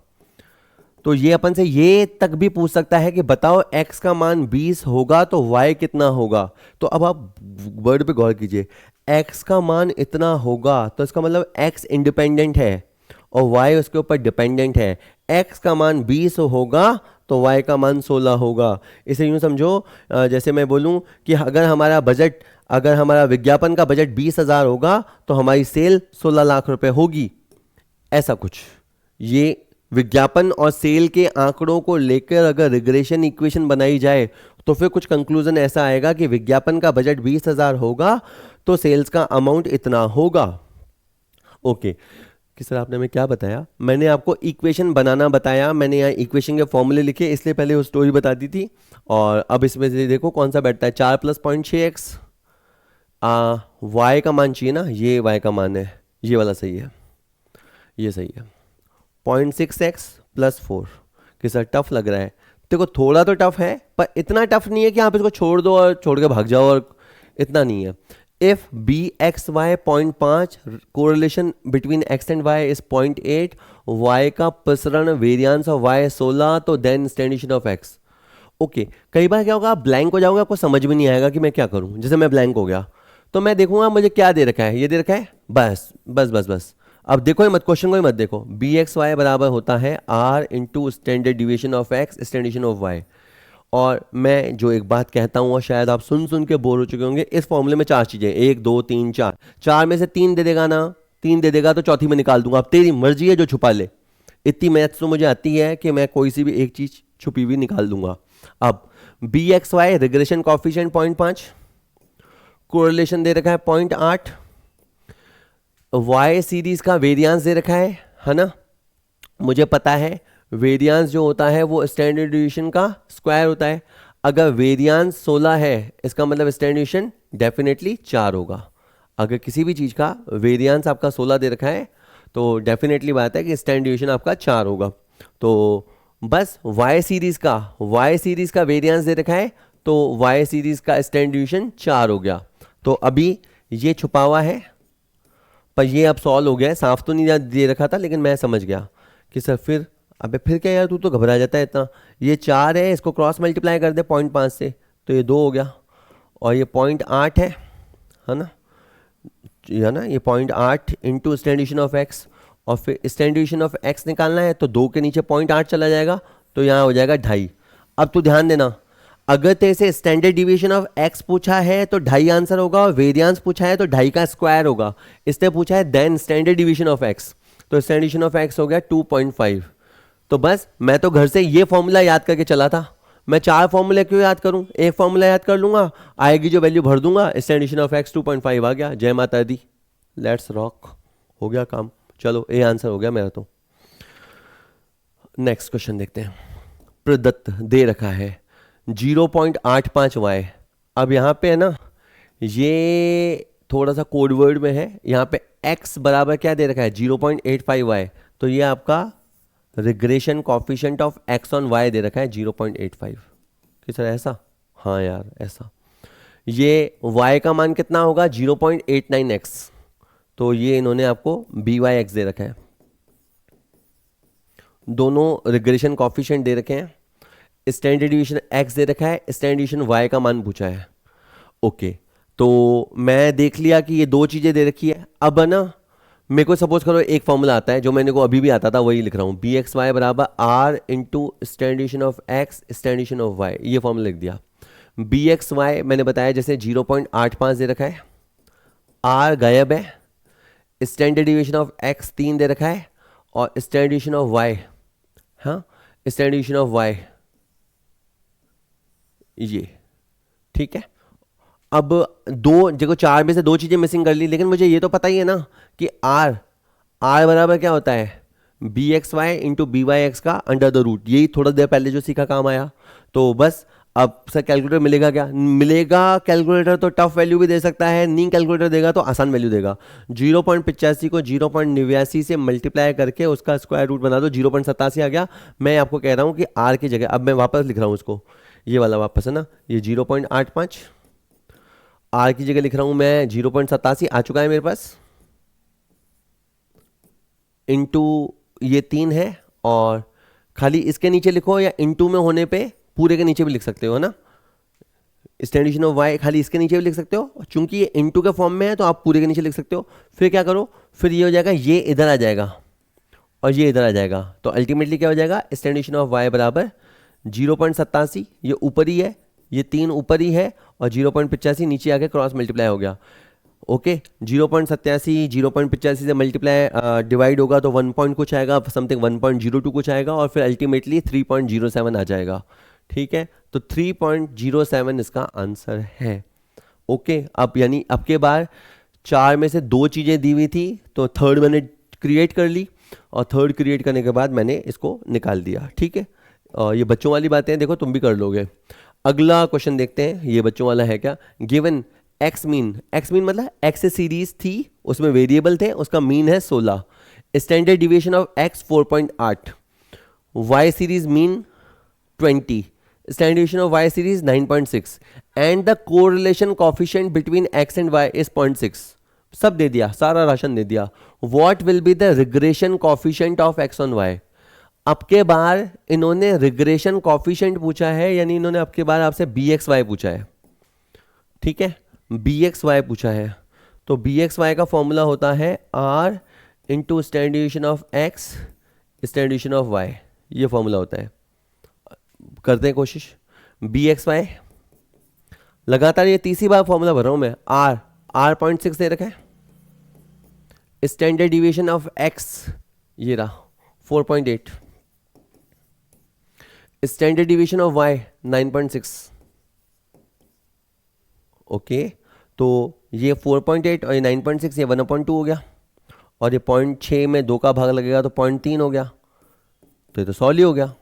तो ये अपन से ये तक भी पूछ सकता है कि बताओ x का मान 20 होगा तो y कितना होगा। तो अब आप वर्ड पे गौर कीजिए, x का मान इतना होगा तो इसका मतलब x इंडिपेंडेंट है और y उसके ऊपर डिपेंडेंट है। x का मान 20 होगा तो y का मान 16 होगा। इसे यूँ समझो, जैसे मैं बोलूँ कि अगर हमारा विज्ञापन का बजट 20,000 होगा तो हमारी सेल 16 लाख रुपए होगी, ऐसा कुछ। ये विज्ञापन और सेल के आंकड़ों को लेकर अगर रिग्रेशन इक्वेशन बनाई जाए तो फिर कुछ कंक्लूजन ऐसा आएगा कि विज्ञापन का बजट 20,000 होगा तो सेल्स का अमाउंट इतना होगा। ओके कि सर आपने हमें क्या बताया, मैंने आपको इक्वेशन बनाना बताया, मैंने यहाँ इक्वेशन के फॉर्मूले लिखे, इसलिए पहले वो स्टोरी बता दी थी। और अब इसमें से देखो कौन सा बैठता है, 4 + 0.6x, y का मान चाहिए ना, ये y का मान है, ये वाला सही है, ये सही है। 0.6x + 4 कि सर टफ लग रहा है। देखो थोड़ा तो टफ है पर इतना टफ नहीं है कि आप इसको छोड़ दो और छोड़ के भाग जाओ, और इतना नहीं है। If bxy 0.5, correlation between x and y is 0.8, y का प्रसरण वेरियंस ऑफ y 16, तो then standard of x। Okay, कई बार क्या होगा, आप ब्लैंक हो जाओगे, आपको समझ में नहीं आएगा कि मैं क्या करूं। जैसे मैं ब्लैंक हो गया तो मैं देखूंगा मुझे क्या दे रखा है, ये दे रखा है, बस बस बस बस। अब देखो, ये मत क्वेश्चन को ही मत देखो, bxy बराबर होता है r into standard deviation of x standard of y। और मैं जो एक बात कहता हूँ और शायद आप सुन सुन के बोर हो चुके होंगे, इस फॉर्मूले में 4 चीजें, 1 2 3 4, 4 में से 3 दे देगा ना, 3 दे देगा तो चौथी में निकाल दूंगा। अब तेरी मर्जी है जो छुपा ले, इतनी मैथ्स तो मुझे आती है कि मैं कोई सी भी एक चीज छुपी हुई निकाल दूंगा। अब bxy रिग्रेशन कॉफिशिएंट 0.5, कोरिलेशन दे रखा है 0.8, y सीरीज का वेरिएंस दे रखा है ना। मुझे पता है वेरिएंस जो होता है वो स्टैंडर्ड डिवीएशन का स्क्वायर होता है। अगर वेरिएंस 16 है इसका मतलब स्टैंडर्ड डिवीएशन डेफिनेटली 4 होगा। अगर किसी भी चीज़ का वेरिएंस आपका 16 दे रखा है तो डेफिनेटली बात है कि स्टैंडर्ड डिवीएशन आपका 4 होगा। तो बस y सीरीज का वेरिएंस दे रखा है तो y सीरीज का स्टैंडर्ड डिवीएशन 4 हो गया। तो अभी ये छुपा हुआ है पर ये अब सॉल्व हो गया है, साफ तो नहीं दे रखा था लेकिन मैं समझ गया कि सर फिर क्या यार, तू तो घबरा जाता है इतना। ये 4 है, इसको क्रॉस मल्टीप्लाई कर दे 0.5 से तो ये 2 हो गया, और ये 0.8 है ना, ये 0.8 इंटू स्टैंडर्ड ऑफ x, और फिर स्टैंडर्ड ऑफ x निकालना है तो 2 के नीचे 0.8 चला जाएगा तो यहाँ हो जाएगा 2.5। अब तू ध्यान देना, अगर तेरे से स्टैंडर्ड डिवीएशन ऑफ x पूछा है तो 2.5 आंसर होगा, और वेरिएंस पूछा है तो 2.5 का स्क्वायर होगा। इसने पूछा है then standard deviation of x, तो स्टैंडर्ड डिवीएशन ऑफ x हो गया 2.5। तो बस मैं तो घर से ये फॉर्मूला याद करके चला था, मैं 4 फॉर्मूले क्यों याद करूं, एक फॉर्मूला याद कर लूंगा, आएगी जो वैल्यू भर दूंगा, स्टैंडर्ड डिवीएशन ऑफ x 2.5 आ गया। जय माता दी, लेट्स रॉक, हो गया काम। चलो ए आंसर हो गया मेरा। तो नेक्स्ट क्वेश्चन देखते हैं। प्रदत्त दे रखा है 0.85y। अब यहाँ पे है ना, ये थोड़ा सा कोड वर्ड में है, यहाँ पे x बराबर क्या दे रखा है 0.85y, तो ये आपका regression coefficient of x on y दे रखा है 0.85। कि सर ऐसा, हाँ यार ऐसा। ये y का मान कितना होगा 0.89x, तो ये इन्होंने आपको byx दे रखा है। दोनों रिग्रेशन कॉफिशिएंट दे रखे हैं, स्टैंडर्ड डिवीएशन x दे रखा है, स्टैंडर्ड डिवीएशन y का मान पूछा है। ओके, तो मैं देख लिया कि ये 2 चीजें दे रखी है। अब ना मेरे को सपोज करो एक फॉर्मूला आता है जो मैंने को अभी भी आता था, वही लिख रहा हूँ, bxy बराबर r into standard deviation of x standard deviation of y, ये फॉर्मूला लिख दिया। bxy मैंने बताया जैसे 0.85 दे रखा है, r गायब है, स्टैंडर्ड डिवीएशन ऑफ x 3 दे रखा है, और स्टैंडर्ड डिवीएशन ऑफ y, हाँ स्टैंडर्ड डिवीएशन ऑफ y ये, ठीक है। अब 2 देखो, 4 में से 2 चीजें मिसिंग कर ली, लेकिन मुझे ये तो पता ही है ना कि r बराबर क्या होता है bxy इंटू byx का अंडर द रूट। यही थोड़ा देर पहले जो सीखा काम आया। तो बस अब सर कैलकुलेटर मिलेगा क्या, मिलेगा। कैलकुलेटर तो टफ वैल्यू भी दे सकता है, नहीं कैलकुलेटर देगा तो आसान वैल्यू देगा। 0.85 को 0.89 से मल्टीप्लाई करके उसका स्क्वायर रूट बना दो, 0.87 आ गया। मैं आपको कह रहा हूँ कि r की जगह अब मैं वापस लिख रहा हूँ उसको, ये वाला वापस है ना, ये 0.85 आर की जगह लिख रहा हूं मैं 0.87 आ चुका है मेरे पास, इंटू ये 3 है, और खाली इसके नीचे लिखो या इंटू में होने पे पूरे के नीचे भी लिख सकते हो, है ना। स्टैंडर्ड ऑफ वाई खाली इसके नीचे भी लिख सकते हो, चूंकि ये इंटू के फॉर्म में है तो आप पूरे के नीचे लिख सकते हो। फिर क्या करो, फिर ये हो जाएगा, ये इधर आ जाएगा और ये इधर आ जाएगा, तो अल्टीमेटली क्या हो जाएगा, स्टैंडर्ड ऑफ वाई बराबर 0.87, ये ऊपर ही है, ये 3 ऊपर ही है, और 0.85 नीचे आके क्रॉस मल्टीप्लाई हो गया। ओके 0.87 0.85 से मल्टीप्लाई डिवाइड होगा तो 1 पॉइंट कुछ आएगा, समथिंग 1.02 कुछ आएगा, और फिर अल्टीमेटली 3.07 आ जाएगा। ठीक है, तो 3.07 इसका आंसर है। ओके अब यानी अब के बार 4 में से 2 चीज़ें दी हुई थी, तो थर्ड मैंने क्रिएट कर ली, और थर्ड क्रिएट करने के बाद मैंने इसको निकाल दिया। ठीक है, और ये बच्चों वाली बातें हैं, देखो तुम भी कर लोगे। अगला क्वेश्चन देखते हैं, ये बच्चों वाला है क्या। गिवन एक्स मीन मतलब एक्स सीरीज थी, उसमें वेरिएबल थे, उसका मीन है 16, standard deviation of x 4.8, y series mean 20, standard deviation of y series 9.6, and the correlation coefficient between x and y is 0.6। सब दे दिया, सारा राशन दे दिया। What will be the regression coefficient of x on y. अब के बार इन्होंने regression coefficient पूछा है, यानी इन्होंने अब के बार आपसे बी एक्स वाई पूछा है। ठीक है, बी एक्स वाई पूछा है, तो बी एक्स वाई का फॉर्मूला होता है r into standard deviation of x standard deviation of y, ये फॉर्मूला होता है। करते हैं कोशिश। बी एक्स वाई लगातार ये तीसरी बार फॉर्मूला भर रहा हूं मैं। आर 0.6 दे रखा है, स्टैंडर्ड डिविएशन ऑफ एक्स ये रहा 4.8, standard deviation of y 9.6। Okay तो ये 4.8 और ये 9.6, ये 1/2 हो गया, और ये 0.6 में 2 का भाग लगेगा तो 0.3 हो गया, तो ये तो सॉल्व ही हो गया।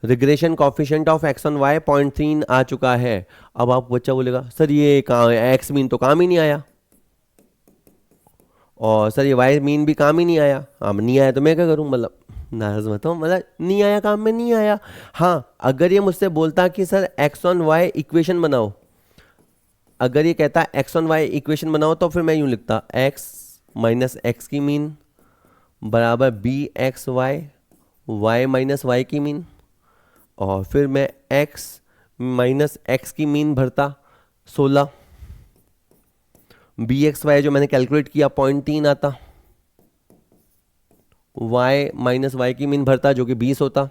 Regression coefficient of x on y 0.3 आ चुका है। अब आप बच्चा बोलेगा सर ये कहाँ है, एक्स मीन तो काम ही नहीं आया, और सर ये वाई मीन भी काम ही नहीं आया। हाँ नहीं आया तो मैं क्या करूँ, मतलब नाराज मत हो, मतलब नहीं आया काम में नहीं आया। हाँ अगर ये मुझसे बोलता कि sir x on y equation बनाओ, अगर ये कहता एक्स ऑन वाई इक्वेशन बनाओ, तो फिर मैं यूँ लिखता एक्स माइनस एक्स की मीन बराबर b x y, y minus y की मीन, और फिर मैं x माइनस एक्स की मीन भरता 16, बी एक्स वाई जो मैंने कैलकुलेट किया 0.3 आता, y माइनस वाई की मीन भरता जो कि 20 होता,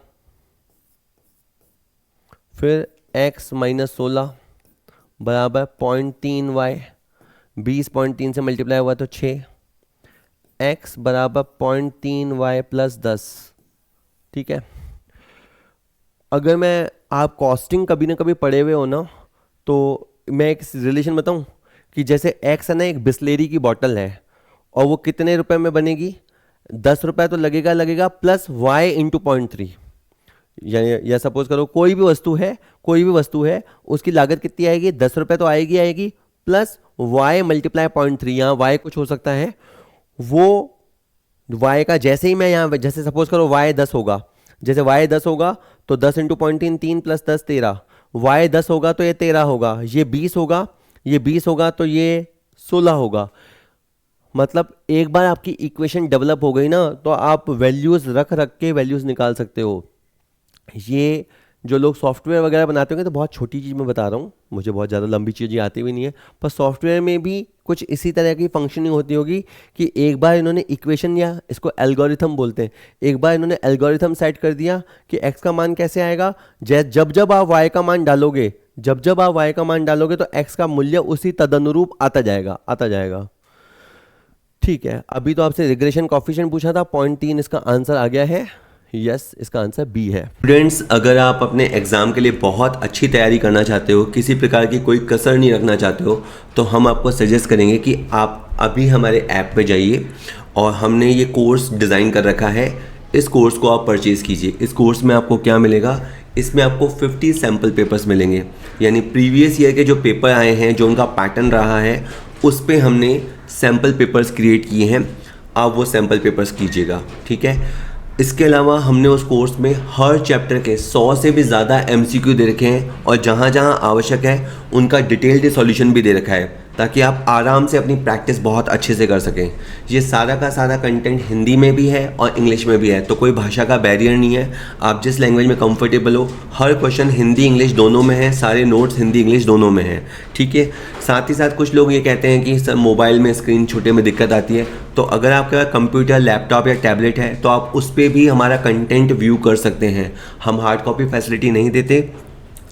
फिर x माइनस 16 बराबर 0.3y, 20.3 से मल्टीप्लाई हुआ तो 6, x बराबर 0.3y प्लस 10। ठीक है, अगर मैं आप कॉस्टिंग कभी ना कभी पढ़े हुए हो ना, तो मैं एक रिलेशन बताऊं कि जैसे x है ना, एक बिस्लेरी की बोतल है, और वो कितने रुपए में बनेगी, 10 रुपए तो लगेगा प्लस y इंटू 0.3, या सपोज करो कोई भी वस्तु है उसकी लागत कितनी आएगी, 10 रुपए तो आएगी प्लस y मल्टीप्लाई 0.3, यहाँ y कुछ हो सकता है, वो y का जैसे ही मैं यहाँ, जैसे सपोज करो y 10 होगा, जैसे y 10 होगा तो 10 इंटू 0.3 3 प्लस 10 13, y 10 होगा तो ये 13 होगा, ये 20 होगा, ये 20 होगा तो ये 16 होगा। मतलब एक बार आपकी इक्वेशन डेवलप हो गई ना, तो आप वैल्यूज़ रख के वैल्यूज़ निकाल सकते हो। ये जो लोग सॉफ्टवेयर वगैरह बनाते होंगे तो बहुत छोटी चीज़ मैं बता रहा हूँ, मुझे बहुत ज़्यादा लंबी चीज़ें आती भी नहीं है, पर सॉफ्टवेयर में भी कुछ इसी तरह की फंक्शनिंग होती होगी कि एक बार इन्होंने इक्वेशन, या इसको एल्गोरिथम बोलते हैं, एक बार इन्होंने एल्गोरिथम सेट कर दिया कि x का मान कैसे आएगा, जब आप y का मान डालोगे, जब आप y का मान डालोगे तो x का मूल्य उसी तदनुरूप आता जाएगा। ठीक है, अभी तो आपसे रिग्रेशन कॉफिशिएंट पूछा था, 0.3 इसका आंसर आ गया है, यस इसका आंसर बी है। स्टूडेंट्स, अगर आप अपने एग्ज़ाम के लिए बहुत अच्छी तैयारी करना चाहते हो, किसी प्रकार की कोई कसर नहीं रखना चाहते हो, तो हम आपको सजेस्ट करेंगे कि आप अभी हमारे ऐप पे जाइए, और हमने ये कोर्स डिज़ाइन कर रखा है, इस कोर्स को आप परचेज़ कीजिए। इस कोर्स में आपको क्या मिलेगा, इसमें आपको 50 सैम्पल पेपर्स मिलेंगे, यानी प्रीवियस ईयर के जो पेपर आए हैं, जो उनका पैटर्न रहा है, उस पर हमने सैम्पल पेपर्स क्रिएट किए हैं। आप वो सैम्पल पेपर्स कीजिएगा, ठीक है। इसके अलावा हमने उस कोर्स में हर चैप्टर के 100 से भी ज़्यादा एमसीक्यू दे रखे हैं और जहाँ जहाँ आवश्यक है उनका डिटेल्ड सॉल्यूशन भी दे रखा है ताकि आप आराम से अपनी प्रैक्टिस बहुत अच्छे से कर सकें। ये सारा का सारा कंटेंट हिंदी में भी है और इंग्लिश में भी है, तो कोई भाषा का बैरियर नहीं है। आप जिस लैंग्वेज में कंफर्टेबल हो, हर क्वेश्चन हिंदी इंग्लिश दोनों में है, सारे नोट्स हिंदी इंग्लिश दोनों में हैं, ठीक है। साथ ही साथ कुछ लोग ये कहते हैं कि सर मोबाइल में स्क्रीन छोटे में दिक्कत आती है, तो अगर आपका कंप्यूटर, लैपटॉप या टैबलेट है तो आप उस पर भी हमारा कंटेंट व्यू कर सकते हैं। हम हार्ड कॉपी फैसिलिटी नहीं देते,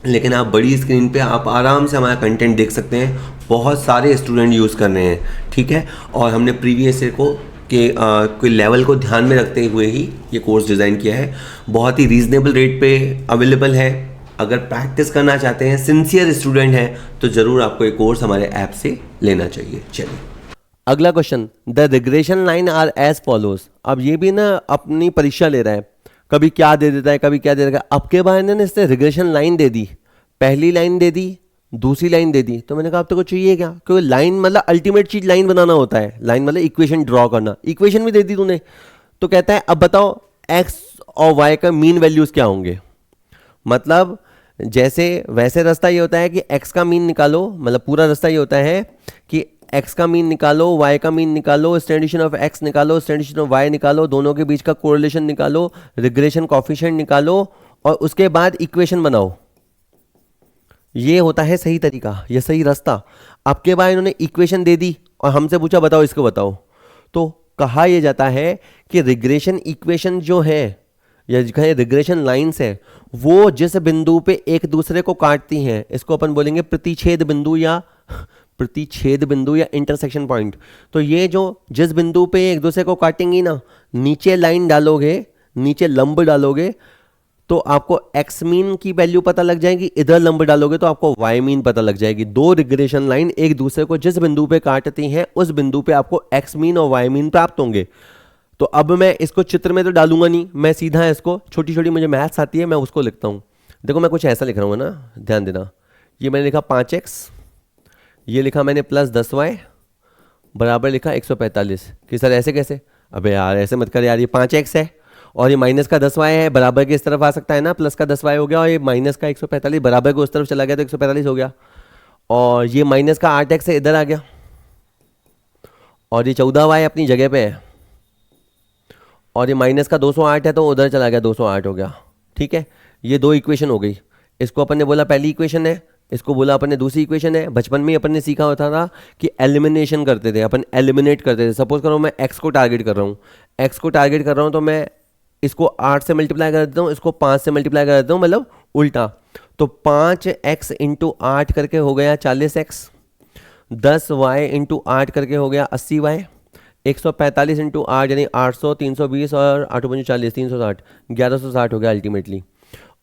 लेकिन आप बड़ी स्क्रीन पे आप आराम से हमारा कंटेंट देख सकते हैं। बहुत सारे स्टूडेंट यूज़ कर रहे हैं, ठीक है। और हमने प्रीवियस ईयर को कोई लेवल को ध्यान में रखते हुए ही ये कोर्स डिज़ाइन किया है। बहुत ही रीज़नेबल रेट पे अवेलेबल है। अगर प्रैक्टिस करना चाहते हैं, सिंसियर स्टूडेंट हैं, तो ज़रूर आपको ये कोर्स हमारे ऐप से लेना चाहिए। चलिए अगला question, the regression line are as follows. अब ये भी ना अपनी परीक्षा ले रहा है, कभी क्या दे देता है, कभी क्या दे देता है। अब के बाद ने इसने रिग्रेशन लाइन दे दी, पहली लाइन दे दी, दूसरी लाइन दे दी। तो मैंने कहा अब तो कुछ चाहिए क्या, क्योंकि लाइन मतलब अल्टीमेट चीज लाइन बनाना होता है। लाइन मतलब इक्वेशन ड्रॉ करना, इक्वेशन भी दे दी तूने। तो कहता है अब बताओ एक्स और वाई का मीन वैल्यूज क्या होंगे। मतलब जैसे वैसे रास्ता ये होता है कि एक्स का मीन निकालो, मतलब पूरा रास्ता ये होता है कि एक्स का मीन निकालो, वाई का मीन निकालो, स्टैंडर्ड ऑफ एक्स निकालो, स्टैंडर्ड ऑफ वाई निकालो, दोनों के बीच का कोरिलेशन निकालो, रिग्रेशन कॉफिशिएंट निकालो और उसके बाद इक्वेशन बनाओ। ये होता है सही तरीका, ये सही रास्ता। आपके बाद इन्होंने इक्वेशन दे दी और हमसे पूछा बताओ इसको बताओ। तो कहा यह जाता है कि रिग्रेशन इक्वेशन जो है या रिग्रेशन लाइंस है वो जिस बिंदु पे एक दूसरे को काटती हैं, इसको अपन बोलेंगे प्रतिच्छेद बिंदु या इंटरसेक्शन पॉइंट। तो ये जो जिस बिंदु पे एक दूसरे को काटेंगी ना, नीचे लाइन डालोगे, नीचे लंब डालोगे तो आपको एक्स मीन की वैल्यू पता लग जाएगी, इधर लंब डालोगे तो आपको वाई मीन पता लग जाएगी। दो रिग्रेशन लाइन एक दूसरे को जिस बिंदु पे काटती हैं उस बिंदु पे आपको एक्स मीन और वाई मीन प्राप्त होंगे। तो अब मैं इसको चित्र में तो डालूंगा नहीं, मैं सीधा इसको छोटी छोटी मुझे मैथ्स आती है मैं उसको लिखता हूँ। देखो मैं कुछ ऐसा लिख रहा हूँ ना, ध्यान देना। ये मैंने लिखा 5x, ये लिखा मैंने प्लस 10y बराबर लिखा 145। कि सर ऐसे कैसे, अबे यार ऐसे मत कर यार, ये 5x है और ये माइनस का 10y है, बराबर के इस तरफ आ सकता है ना, प्लस का 10y हो गया और ये माइनस का 145 बराबर को उस तरफ चला गया तो 145 हो गया। और ये माइनस का 8x है, इधर आ गया और ये 14y अपनी जगह पे है और ये माइनस का 208 है तो उधर चला गया 208 हो गया। ठीक है, ये दो इक्वेशन हो गई। इसको अपन ने बोला पहली इक्वेशन है, इसको बोला अपन ने दूसरी इक्वेशन है। बचपन में अपन ने सीखा होता था कि एलिमिनेशन करते थे, अपन एलिमिनेट करते थे। सपोज करो मैं x को टारगेट कर रहा हूँ, x को टारगेट कर रहा हूँ तो मैं इसको 8 से मल्टीप्लाई कर देता हूँ, इसको 5 से मल्टीप्लाई कर देता हूँ, मतलब उल्टा। तो 5x इंटू 8 करके हो गया 40x, 10y इंटू 8 करके हो गया 80y, 145 इंटू 8 यानी 800, 320 और 8 5 40, 360, 1160 हो गया अल्टीमेटली।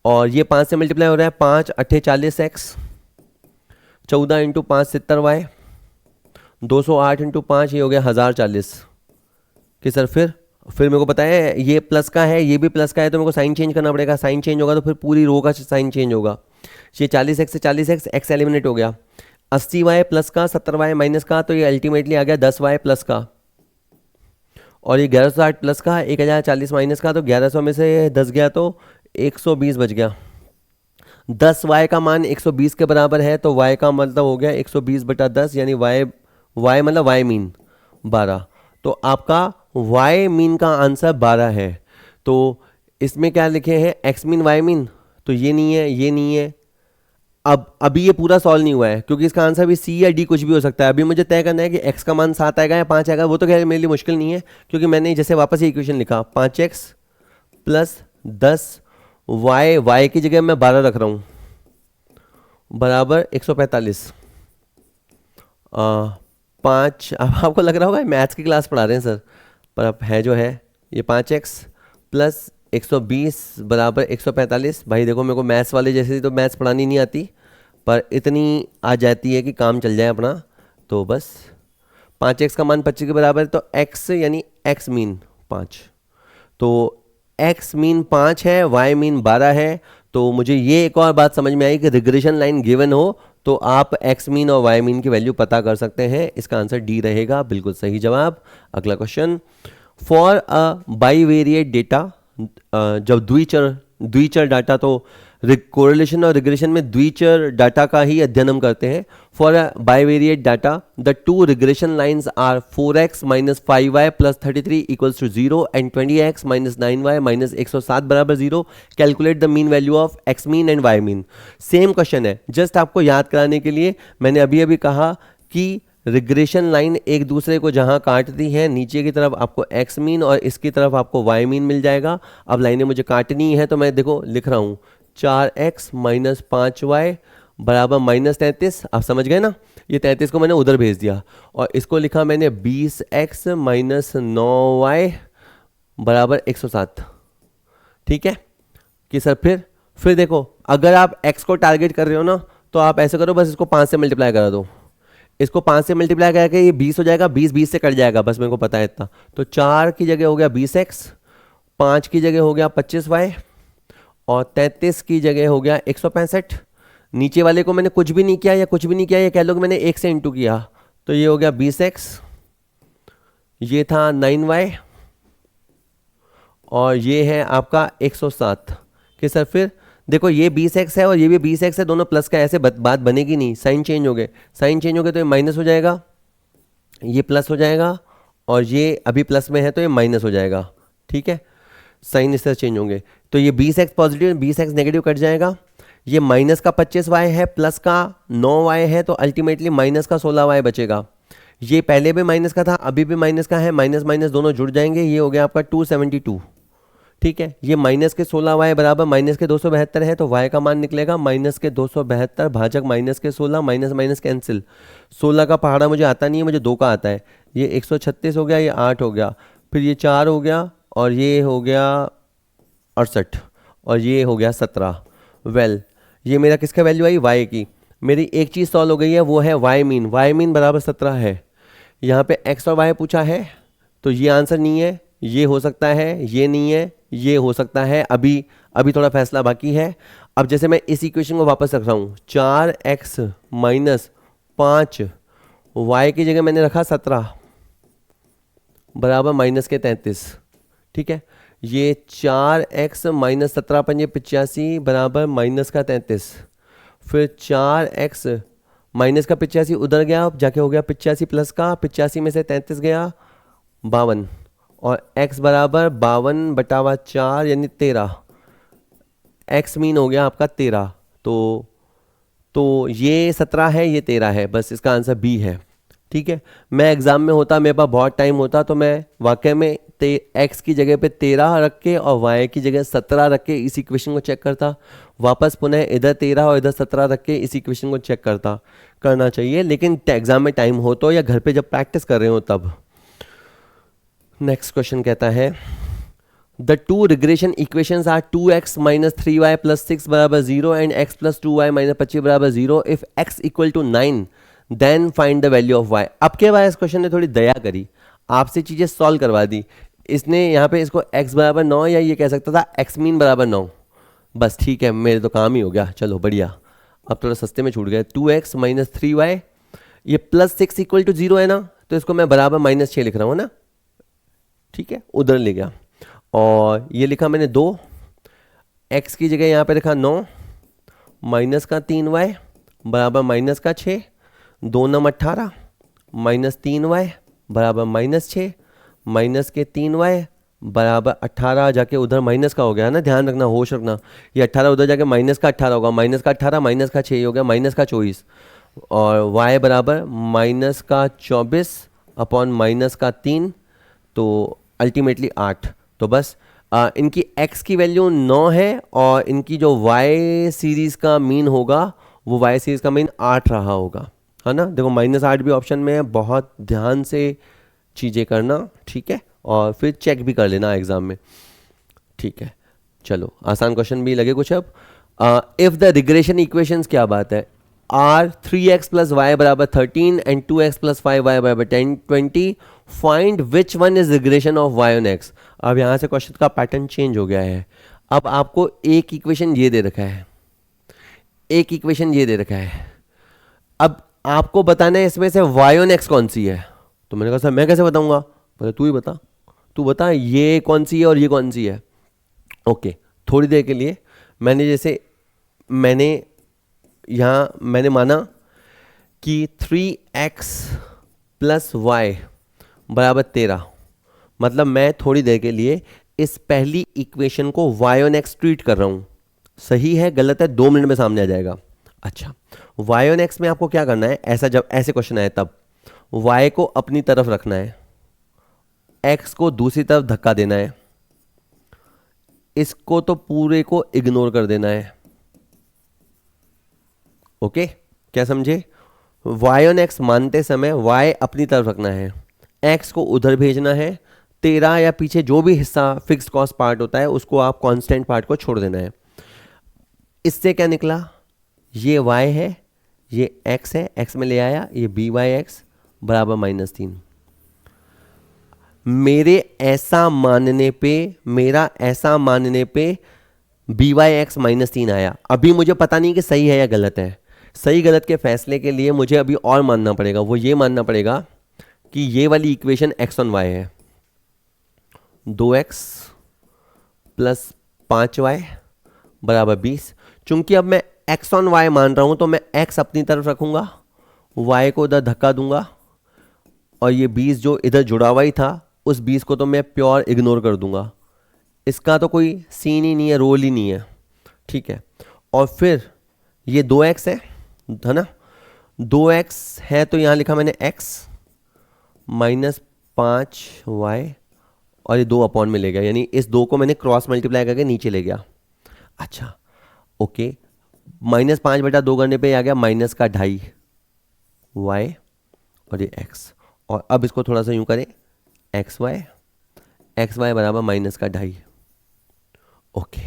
और ये 5 से मल्टीप्लाई हो रहा है, 5 8 40x, 14 इंटू 5 70y, 208 इंटू 5 ये हो गया 1040। कि सर फिर मेरे को पता है ये प्लस का है, ये भी प्लस का है, तो मेरे को साइन चेंज करना पड़ेगा। साइन चेंज होगा तो फिर पूरी रो का साइन चेंज होगा। ये 40x से 40x, x एलिमिनेट हो गया। 80y प्लस का, 70y माइनस का, तो ये अल्टीमेटली आ गया 10y प्लस का। और ये 1160 प्लस का, 1040 माइनस का, तो 1100 में से 10 गया तो 120 बच गया। 10y का मान 120 के बराबर है तो y का मतलब हो गया 120 बटा 10 यानी y मतलब y मीन 12। तो आपका y मीन का आंसर 12 है। तो इसमें क्या लिखे हैं, x मीन y मीन, तो ये नहीं है, ये नहीं है। अब अभी ये पूरा सॉल्व नहीं हुआ है क्योंकि इसका आंसर भी C या D कुछ भी हो सकता है। अभी मुझे तय करना है कि x का मान 7 आएगा या 5 आएगा। वो तो खैर मेरे लिए मुश्किल नहीं है क्योंकि मैंने जैसे वापस ये इक्वेशन लिखा 5x प्लस 10y की जगह मैं 12 रख रहा हूँ बराबर 145। 5, अब आपको लग रहा होगा मैथ्स की क्लास पढ़ा रहे हैं सर, पर अब है जो है ये 5x प्लस 120 बराबर 145। भाई देखो मेरे को मैथ्स वाले जैसे तो मैथ्स पढ़ानी नहीं आती, पर इतनी आ जाती है कि काम चल जाए अपना। तो बस 5x का मान 25 के बराबर है तो x यानी x मीन 5, तो x मीन 5 है, y मीन 12 है। तो मुझे ये एक और बात समझ में आई कि रिग्रेशन लाइन गिवन हो तो आप x मीन और y मीन की वैल्यू पता कर सकते हैं। इसका आंसर डी रहेगा, बिल्कुल सही जवाब। अगला question, for a bivariate data जब द्विचर डाटा, तो कोरिलेशन और रिग्रेशन में द्विचर डाटा का ही अध्ययन हम करते हैं. For a bivariate data the two regression lines are 4x minus 5y plus 33 equals to 0 and 20x minus 9y minus 107 बराबर 0. Calculate the mean value of x mean and y mean. Same question है, just आपको याद कराने के लिए मैंने अभी अभी कहा कि रिग्रेशन लाइन एक दूसरे को जहां काटती है, नीचे की तरफ आपको x मीन और इसकी तरफ आपको y मीन मिल जाएगा. अब लाइनें मुझे काटनी है तो मैं देखो लिख रहा हूं 4x माइनस 5y बराबर माइनस 33. आप समझ गए ना, ये 33 को मैंने उधर भेज दिया और इसको लिखा मैंने 20x माइनस 9y बराबर 107. ठीक है कि सर फिर देखो, अगर आप x को टारगेट कर रहे हो ना तो आप ऐसे करो, बस इसको 5 से मल्टीप्लाई करा दो. इसको 5 से मल्टीप्लाई करके ये 20 हो जाएगा, 20 से कट जाएगा, बस मेरे को पता है इतना. तो 4 की जगह हो गया 20x, 5 की जगह हो गया 25y और 33 की जगह हो गया 165. नीचे वाले को मैंने कुछ भी नहीं किया, या कुछ भी नहीं किया, ये कह लो कि मैंने 1 से इंटू किया, तो ये हो गया 20x, ये था 9y और ये है आपका 107. कि सर फिर देखो ये 20x है और ये भी 20x है, दोनों प्लस का, ऐसे बात बनेगी नहीं. साइन चेंज हो गए, साइन चेंज हो गए तो ये माइनस हो जाएगा, ये प्लस हो जाएगा और ये अभी प्लस में है तो ये माइनस हो जाएगा. ठीक है, साइन इस तरह चेंज होंगे. तो ये 20x positive 20x negative cut जाएगा. ये माइनस का 25y है, प्लस का 9y है, तो अल्टीमेटली माइनस का 16y बचेगा. ये पहले भी माइनस का था, अभी भी माइनस का है, माइनस माइनस दोनों जुड़ जाएंगे, ये हो गया आपका 272. ठीक है, ये माइनस के 16y बराबर माइनस के 272 है, तो y का मान निकलेगा माइनस के 272 भाजक माइनस के 16, माइनस माइनस कैंसिल. 16 का पहाड़ा मुझे आता नहीं है, मुझे 2 का आता है. ये 136 हो गया, ये 8 हो गया, फिर ये 4 हो गया और ये हो गया 68 और ये हो गया 17. वेल ये मेरा किसका वैल्यू आई, y की. मेरी एक चीज़ सॉल्व हो गई है, वो है y मीन. y मीन बराबर 17 है. यहाँ पे x और y पूछा है, तो ये आंसर नहीं है, ये हो सकता है, ये नहीं है, ये हो सकता है. अभी थोड़ा फैसला बाकी है. अब जैसे मैं इस इक्वेशन को वापस रख रहा हूँ, 4x माइनस 5 y की जगह मैंने रखा 17 बराबर माइनस के 33. ठीक है, ये 4x माइनस 17 पंजे 85 बराबर माइनस का 33. फिर 4x माइनस का 85 उधर गया, अब जाके हो गया 85 प्लस का, 85 में से 33 गया 52 और x बराबर 52 बटावा 4 यानी 13. x मीन हो गया आपका 13. तो ये 17 है, ये 13 है, बस इसका आंसर बी है. ठीक है, मैं एग्ज़ाम में होता, मेरे पास बहुत टाइम होता, तो मैं वाकई में x की जगह पे 13 रख के और y की जगह 17 रख के इस इक्वेशन को चेक करता. वापस पुनः इधर 13 और इधर 17 रख के इस इक्वेशन को चेक करना चाहिए, लेकिन एग्ज़ाम में टाइम हो तो, या घर पे जब प्रैक्टिस कर रहे हो तब. नेक्स्ट क्वेश्चन कहता है the two regression equations are 2x minus 3y plus 6 बराबर 0 and x plus 2y minus 25 बराबर 0. If x equal to 9 then find the value of y. अब के बाद इस क्वेश्चन ने थोड़ी दया करी, आपसे चीज़ें सॉल्व करवा दी. इसने यहाँ पे इसको x बराबर 9, या ये कह सकता था x मीन बराबर 9. बस ठीक है, मेरे तो काम ही हो गया, चलो बढ़िया. अब थोड़ा सस्ते में छूट गया. 2x माइनस 3y, ये प्लस 6 इक्वल टू 0 है ना, तो इसको मैं बराबर माइनस 6 लिख रहा हूँ ना. ठीक है, उधर ले गया और ये लिखा मैंने 2, x की जगह यहाँ पे लिखा 9 माइनस का 3y बराबर माइनस का 6, 2 नम 18 माइनस 3y बराबर माइनस 6, माइनस के 3y बराबर 18, जाके उधर माइनस का हो गया ना, ध्यान रखना, होश रखना. ये 18 उधर जाके माइनस का 18 होगा, माइनस का 18 माइनस का 6 हो गया माइनस का 24 और y बराबर माइनस का 24 अपॉन माइनस का 3, तो अल्टीमेटली 8. तो बस इनकी x की वैल्यू 9 है और इनकी जो y सीरीज़ का मीन होगा वो y सीरीज़ का मीन 8 रहा होगा, है ना. देखो -8 भी ऑप्शन में है, बहुत ध्यान से चीज़ें करना. ठीक है, और फिर चेक भी कर लेना एग्ज़ाम में. ठीक है, चलो आसान क्वेश्चन भी लगे कुछ. अब इफ़ द रिग्रेशन इक्वेशंस, क्या बात है, आर 3x प्लस वाई बराबर 13 एंड 2x प्लस 5y बराबर 20, find which one is regression of y on x. अब यहाँ से क्वेश्चन का पैटर्न चेंज हो गया है. अब आपको एक इक्वेशन ये दे रखा है, एक इक्वेशन ये दे रखा है. अब आपको बताना है इसमें से y ऑन x कौन सी है. तो मैंने कहा सर मैं कैसे बताऊंगा. बोले तू ही बता, तू बता ये कौन सी है और ये कौन सी है. ओके, थोड़ी देर के लिए मैंने माना कि 3x प्लस वाई बराबर 13, मतलब मैं थोड़ी देर के लिए इस पहली इक्वेशन को y ऑन x ट्रीट कर रहा हूँ। सही है गलत है 2 मिनट में सामने आ जाएगा। अच्छा, y ऑन x में आपको क्या करना है, ऐसा जब ऐसे क्वेश्चन आए तब y को अपनी तरफ रखना है, x को दूसरी तरफ धक्का देना है, इसको तो पूरे को इग्नोर कर देना है। ओके, क्या समझे? y ऑन x मानते समय y अपनी तरफ रखना है, x को उधर भेजना है, 13 या पीछे जो भी हिस्सा फिक्स्ड कॉस्ट पार्ट होता है उसको आप कांस्टेंट पार्ट को छोड़ देना है। इससे क्या निकला, ये y है, ये x है, x में ले आया, ये by(x) बराबर -3। मेरा ऐसा मानने पे by(x) -3 आया। अभी मुझे पता नहीं कि सही है या गलत है। सही गलत के फैसले के लिए मुझे अभी और मानना पड़ेगा, वो ये मानना पड़ेगा कि ये वाली इक्वेशन x ऑन y है, 2x प्लस 5y बराबर 20। चूंकि अब मैं x ऑन y मान रहा हूं तो मैं x अपनी तरफ रखूंगा, y को उधर धक्का दूंगा, और ये 20 जो इधर जुड़ा हुआ ही था उस 20 को तो मैं प्योर इग्नोर कर दूंगा। इसका तो कोई सीन ही नहीं है, रोल ही नहीं है। ठीक है, और फिर ये 2x है ना, 2x है तो यहाँ लिखा मैंने x माइनस 5y, और ये 2 अपॉन में ले गया, यानी इस 2 को मैंने क्रॉस मल्टीप्लाई करके नीचे ले गया। अच्छा ओके, -5/2 करने पे आ गया -2.5y और ये x, और अब इसको थोड़ा सा यूं करें, xy बराबर -2.5। ओके,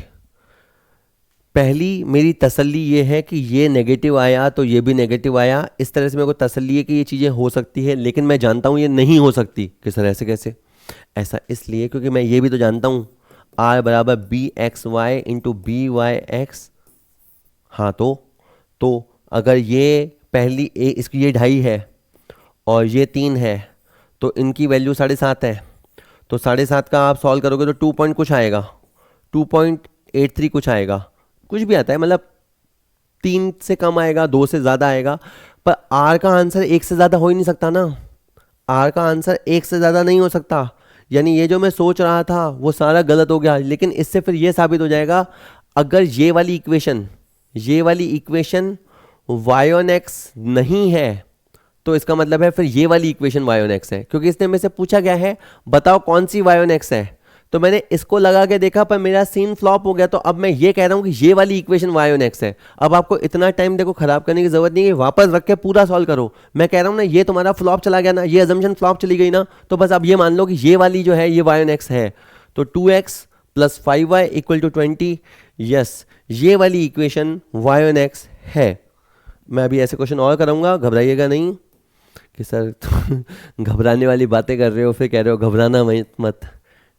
पहली मेरी तसल्ली ये है कि ये नेगेटिव आया तो ये भी नेगेटिव आया। इस तरह से मेरे को तसल्ली है कि ये चीज़ें हो सकती है, लेकिन मैं जानता हूँ ये नहीं हो सकती। कि सर ऐसे कैसे? ऐसा इसलिए क्योंकि मैं ये भी तो जानता हूँ r बराबर bxy इंटू by(x). हाँ तो अगर ये पहली इसकी ये 2.5 है और ये 3 है तो इनकी वैल्यू 7.5 है, तो 7.5 का आप सॉल्व करोगे तो 2 पॉइंट कुछ आएगा, 2.83 कुछ आएगा, कुछ भी आता है, मतलब 3 से कम आएगा, 2 से ज़्यादा आएगा। पर r का आंसर 1 से ज़्यादा हो ही नहीं सकता ना, r का आंसर 1 से ज़्यादा नहीं हो सकता। यानी ये जो मैं सोच रहा था वो सारा गलत हो गया। लेकिन इससे फिर ये साबित हो जाएगा, अगर ये वाली इक्वेशन y ऑन x नहीं है तो इसका मतलब है फिर ये वाली इक्वेशन y ऑन x है, क्योंकि इसने मेरे से पूछा गया है बताओ कौन सी y ऑन x है। तो मैंने इसको लगा के देखा पर मेरा सीन फ्लॉप हो गया, तो अब मैं ये कह रहा हूं कि ये वाली इक्वेशन y ऑन x है। अब आपको इतना टाइम देखो खराब करने की जरूरत नहीं है, वापस रख के पूरा सॉल्व करो। मैं कह रहा हूं ना, ये तुम्हारा फ्लॉप चला गया ना, ये अजम्पशन फ्लॉप चली गई ना, तो बस अब ये मान लो कि ये वाली जो है ये y ऑन x है। तो 2x plus 5y equal to 20, yes ये वाली इक्वेशन y ऑन x है। मैं अभी ऐसे क्वेश्चन और कराऊंगा, घबराइएगा नहीं कि सर घबराने वाली बातें कर रहे हो, फिर कह रहे हो घबराना मत।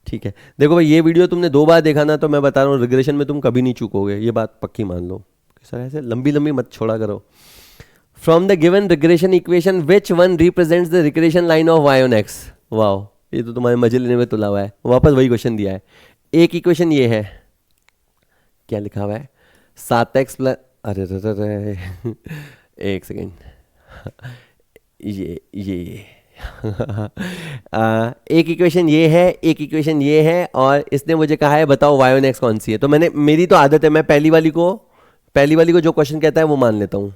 ठीक है, देखो भाई ये वीडियो तुमने 2 बार देखा ना, तो मैं बता रहा हूँ रिग्रेशन में तुम कभी नहीं चूकोगे, ये बात पक्की मान लो। सर ऐसे लंबी मत छोड़ा करो। From the given regression equation which one represents the regression line of y on x। Wow, ये तो तुम्हारे मजे लेने में तुला हुआ है, वापस वही क्वेश्चन दिया है। एक इक्वेशन ये है, क्या लिखा हुआ है, 7x प्लस, अरे एक सेकेंड, ये एक इक्वेशन ये है, एक इक्वेशन ये है, और इसने मुझे कहा है बताओ y ऑन x कौन सी है। तो मेरी तो आदत है, मैं पहली वाली को जो क्वेश्चन कहता है वो मान लेता हूँ।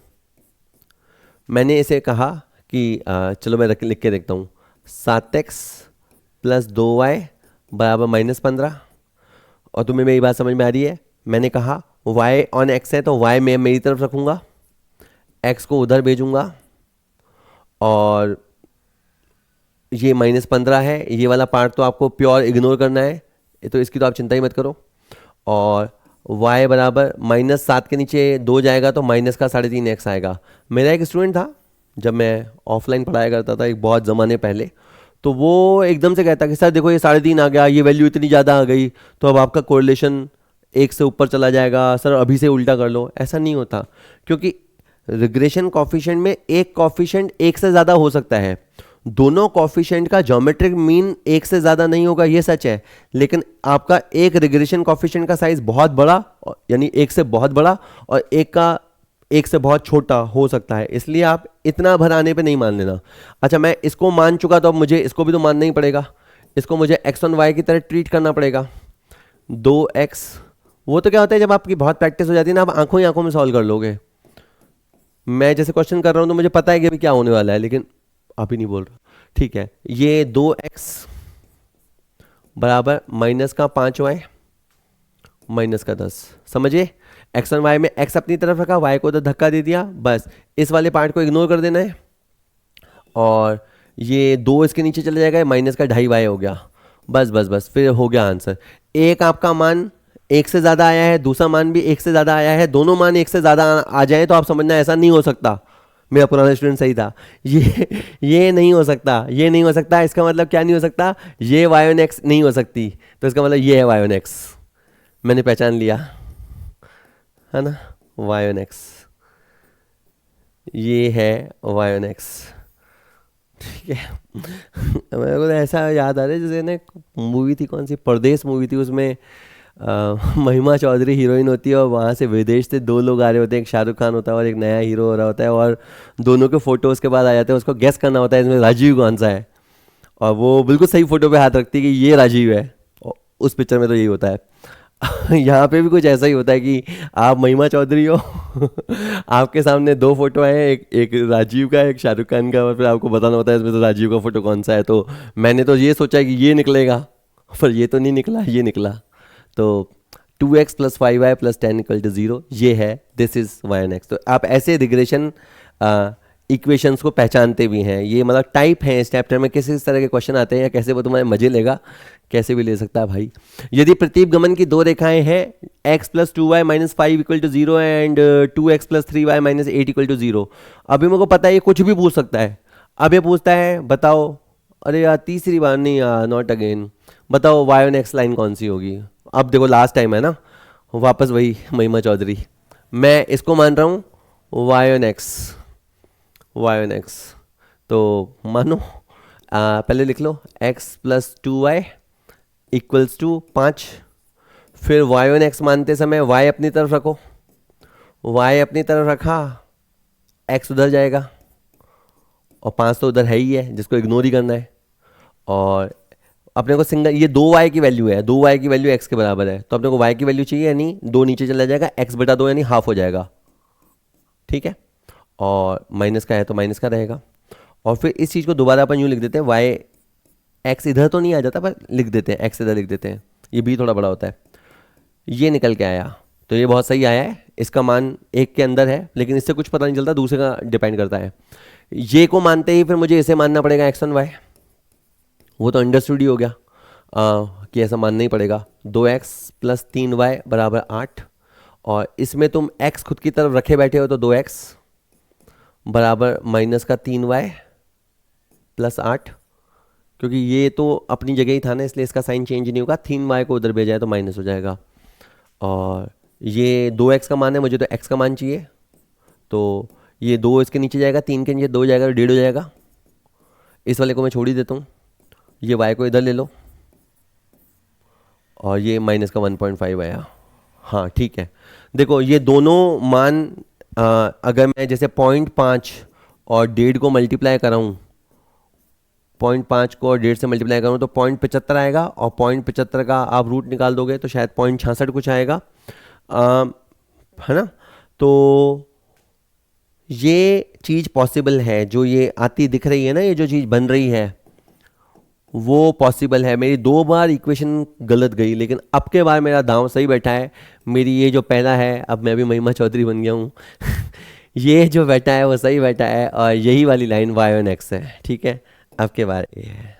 मैंने इसे कहा कि चलो मैं लिख के देखता हूँ, 7x प्लस 2y बराबर -15। और तुम्हें मेरी बात समझ में आ रही है? मैंने कहा y ऑन x है तो y मैं मेरी तरफ रखूँगा, x को उधर भेजूँगा, और ये -15 है, ये वाला पार्ट तो आपको प्योर इग्नोर करना है, तो इसकी तो आप चिंता ही मत करो। और y बराबर -7 के नीचे 2 जाएगा तो माइनस का 3.5x आएगा। मेरा एक स्टूडेंट था जब मैं ऑफलाइन पढ़ाया करता था एक बहुत ज़माने पहले, तो वो एकदम से कहता कि सर देखो ये 3.5 आ गया, ये वैल्यू इतनी ज़्यादा आ गई तो अब आपका कोरिलेशन 1 से ऊपर चला जाएगा, सर अभी से उल्टा कर लो। ऐसा नहीं होता, क्योंकि रिग्रेशन कॉफिशिएंट में एक कॉफिशिएंट 1 से ज़्यादा हो सकता है, दोनों कॉफिशिएंट का ज्योमेट्रिक मीन एक से ज़्यादा नहीं होगा, ये सच है, लेकिन आपका एक रिग्रेशन कॉफिशिएंट का साइज बहुत बड़ा यानी एक से बहुत बड़ा और एक का एक से बहुत छोटा हो सकता है, इसलिए आप इतना भर आने पे नहीं मान लेना। अच्छा, मैं इसको मान चुका तो अब मुझे इसको भी तो मानना ही पड़ेगा, इसको मुझे एक्स ऑन वाई की तरह ट्रीट करना पड़ेगा। 2x, वो तो क्या होता है जब आपकी बहुत प्रैक्टिस हो जाती है ना, आप आंखों ही आंखों में सॉल्व कर लोगे। मैं जैसे क्वेश्चन कर रहा हूँ तो मुझे पता है कि अभी क्या होने वाला है, लेकिन अभी नहीं बोल रहा। ठीक है, ये 2x बराबर माइनस का 5y माइनस का 10, समझिए एक्स और वाई में एक्स अपनी तरफ रखा, वाई को उधर धक्का दे दिया, बस इस वाले पार्ट को इग्नोर कर देना है और ये 2 इसके नीचे चले जाएगा, माइनस का 2.5y हो गया, बस बस बस फिर हो गया आंसर। एक आपका मान एक से ज़्यादा आया है, दूसरा मान भी एक से ज़्यादा आया है, दोनों मान एक से ज़्यादा आ जाए तो आप समझना ऐसा नहीं हो सकता, मेरा पुराना स्टूडेंट सही था, ये नहीं हो सकता, ये नहीं हो सकता। इसका मतलब क्या नहीं हो सकता, ये वाई ऑन एक्स नहीं हो सकती, तो इसका मतलब ये है वाई ऑन एक्स, मैंने पहचान लिया है ना, वाई ऑन एक्स, ये है वाई ऑन एक्स। ठीक है, मेरे को तो ऐसा याद आ रहा है जैसे ना मूवी थी, कौन सी परदेश मूवी थी, उसमें महिमा चौधरी हीरोइन होती है और वहाँ से विदेश से 2 लोग आ रहे होते हैं, एक शाहरुख खान होता है और एक नया हीरो हो रहा होता है, और दोनों के फोटोज़ के बाद आ जाते हैं, उसको गेस करना होता है इसमें राजीव कौन सा है, और वो बिल्कुल सही फोटो पे हाथ रखती है कि ये राजीव है, और उस पिक्चर में तो यही होता है। यहाँ पे भी कुछ ऐसा ही होता है कि आप महिमा चौधरी हो आपके सामने 2 फोटो हैं, एक राजीव का एक शाहरुख खान का, और फिर आपको बताना होता है इसमें तो राजीव का फोटो कौन सा है। तो मैंने तो ये सोचा कि ये निकलेगा, पर ये तो नहीं निकला, ये निकला। तो 2x + 5y + 10 = 0, ये है, this is y on x। तो आप ऐसे रिग्रेशन इक्वेशंस को पहचानते भी हैं, ये मतलब टाइप हैं इस चैप्टर में, किस तरह के क्वेश्चन आते हैं या कैसे वो तुम्हारे मजे लेगा, कैसे भी ले सकता है भाई। यदि प्रतीप गमन की 2 रेखाएं हैं, x + 2y - 5 = 0 and 2x + 3y - 8 = 0। अभी मेरे को पता है ये कुछ भी पूछ सकता है। अब ये पूछता है बताओ, अरे यार तीसरी बार नहीं यार, नॉट अगेन, बताओ y ऑन x लाइन कौन सी होगी। अब देखो लास्ट टाइम है ना, वापस वही महिमा चौधरी, मैं इसको मान रहा हूँ y ऑन x, तो मानो पहले लिख लो x + 2y = 5, फिर y ऑन x मानते समय y अपनी तरफ रखो, y अपनी तरफ रखा, x उधर जाएगा और 5 तो उधर है ही है जिसको इग्नोर ही करना है, और अपने को सिंगल ये 2y की वैल्यू है, 2y की वैल्यू x के बराबर है, तो अपने को y की वैल्यू चाहिए, यानी 2 नीचे चला जाएगा, x/2 यानी हाफ हो जाएगा, ठीक है, और माइनस का है तो माइनस का रहेगा। और फिर इस चीज़ को दोबारा अपन यूँ लिख देते हैं, y x इधर तो नहीं आ जाता पर लिख देते हैं, x इधर लिख देते हैं, ये भी थोड़ा बड़ा होता है। ये निकल के आया, तो ये बहुत सही आया है, इसका मान 1 के अंदर है, लेकिन इससे कुछ पता नहीं चलता, दूसरे का डिपेंड करता है। ये को मानते ही फिर मुझे इसे मानना पड़ेगा x ऑन y, वो तो अंडरस्टूड ही हो गया कि ऐसा मानना ही पड़ेगा। 2x + 3y = 8, और इसमें तुम x खुद की तरफ रखे बैठे हो, तो 2x बराबर माइनस का 3y + 8, क्योंकि ये तो अपनी जगह ही था ना, इसलिए इसका साइन चेंज नहीं होगा, 3y को उधर भेजा है तो माइनस हो जाएगा, और ये 2x का मान है, मुझे तो x का मान चाहिए, तो ये 2 इसके नीचे जाएगा, 3 के नीचे 2 जाएगा तो 1.5 हो जाएगा। इस वाले को मैं छोड़ ही देता हूँ, ये y को इधर ले लो, और ये माइनस का 1.5 आया। हाँ ठीक है, देखो ये दोनों मान अगर मैं जैसे 0.5 और 1.5 को मल्टीप्लाई कराऊँ, 0.5 को और 1.5 से मल्टीप्लाई करूँ तो 0.75 आएगा, और 0.75 का आप रूट निकाल दोगे तो शायद 0.66 कुछ आएगा, है ना। तो ये चीज़ पॉसिबल है, जो ये आती दिख रही है ना, ये जो चीज़ बन रही है वो पॉसिबल है। मेरी 2 बार इक्वेशन गलत गई, लेकिन अब के बार मेरा दांव सही बैठा है। मेरी ये जो पहला है, अब मैं भी महिमा चौधरी बन गया हूँ ये जो बैठा है वो सही बैठा है, और यही वाली लाइन y ऑन x है, ठीक है। अब के बार ये है,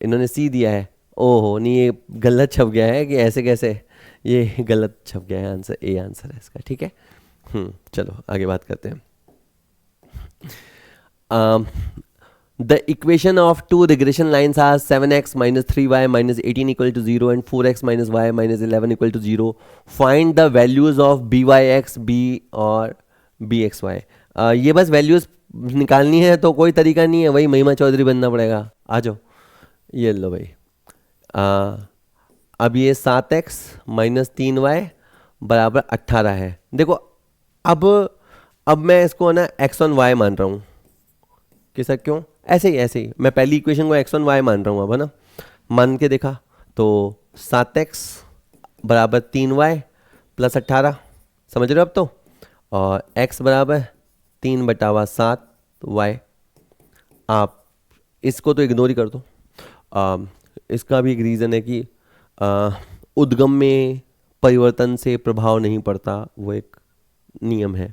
इन्होंने सी दिया है, ओहो नहीं ये गलत छप गया है कि ऐसे कैसे, ये गलत छप गया है, आंसर ए आंसर है इसका, ठीक है। चलो आगे बात करते हैं। The equation of 2 regression lines are 7x - 3y - 18 = 0 and 4x - y - 11 = 0. Find the values of byx, b और bxy. ये बस वैल्यूज़ निकालनी है तो कोई तरीका नहीं है, वही महिमा चौधरी बनना पड़ेगा। आ जाओ, ये लो भाई। आ, अब ये 7x माइनस 3y बराबर 18 है। देखो अब मैं इसको ना x ऑन y मान रहा हूँ कि सर क्यों, ऐसे ही मैं पहली इक्वेशन को x ऑन y मान रहा हूँ। अब है ना, मान के देखा तो 7x बराबर 3y प्लस 18, समझ रहे हो अब तो। और x बराबर 3/7y। आप इसको तो इग्नोर ही कर दो। इसका भी एक रीज़न है कि उद्गम में परिवर्तन से प्रभाव नहीं पड़ता, वो एक नियम है।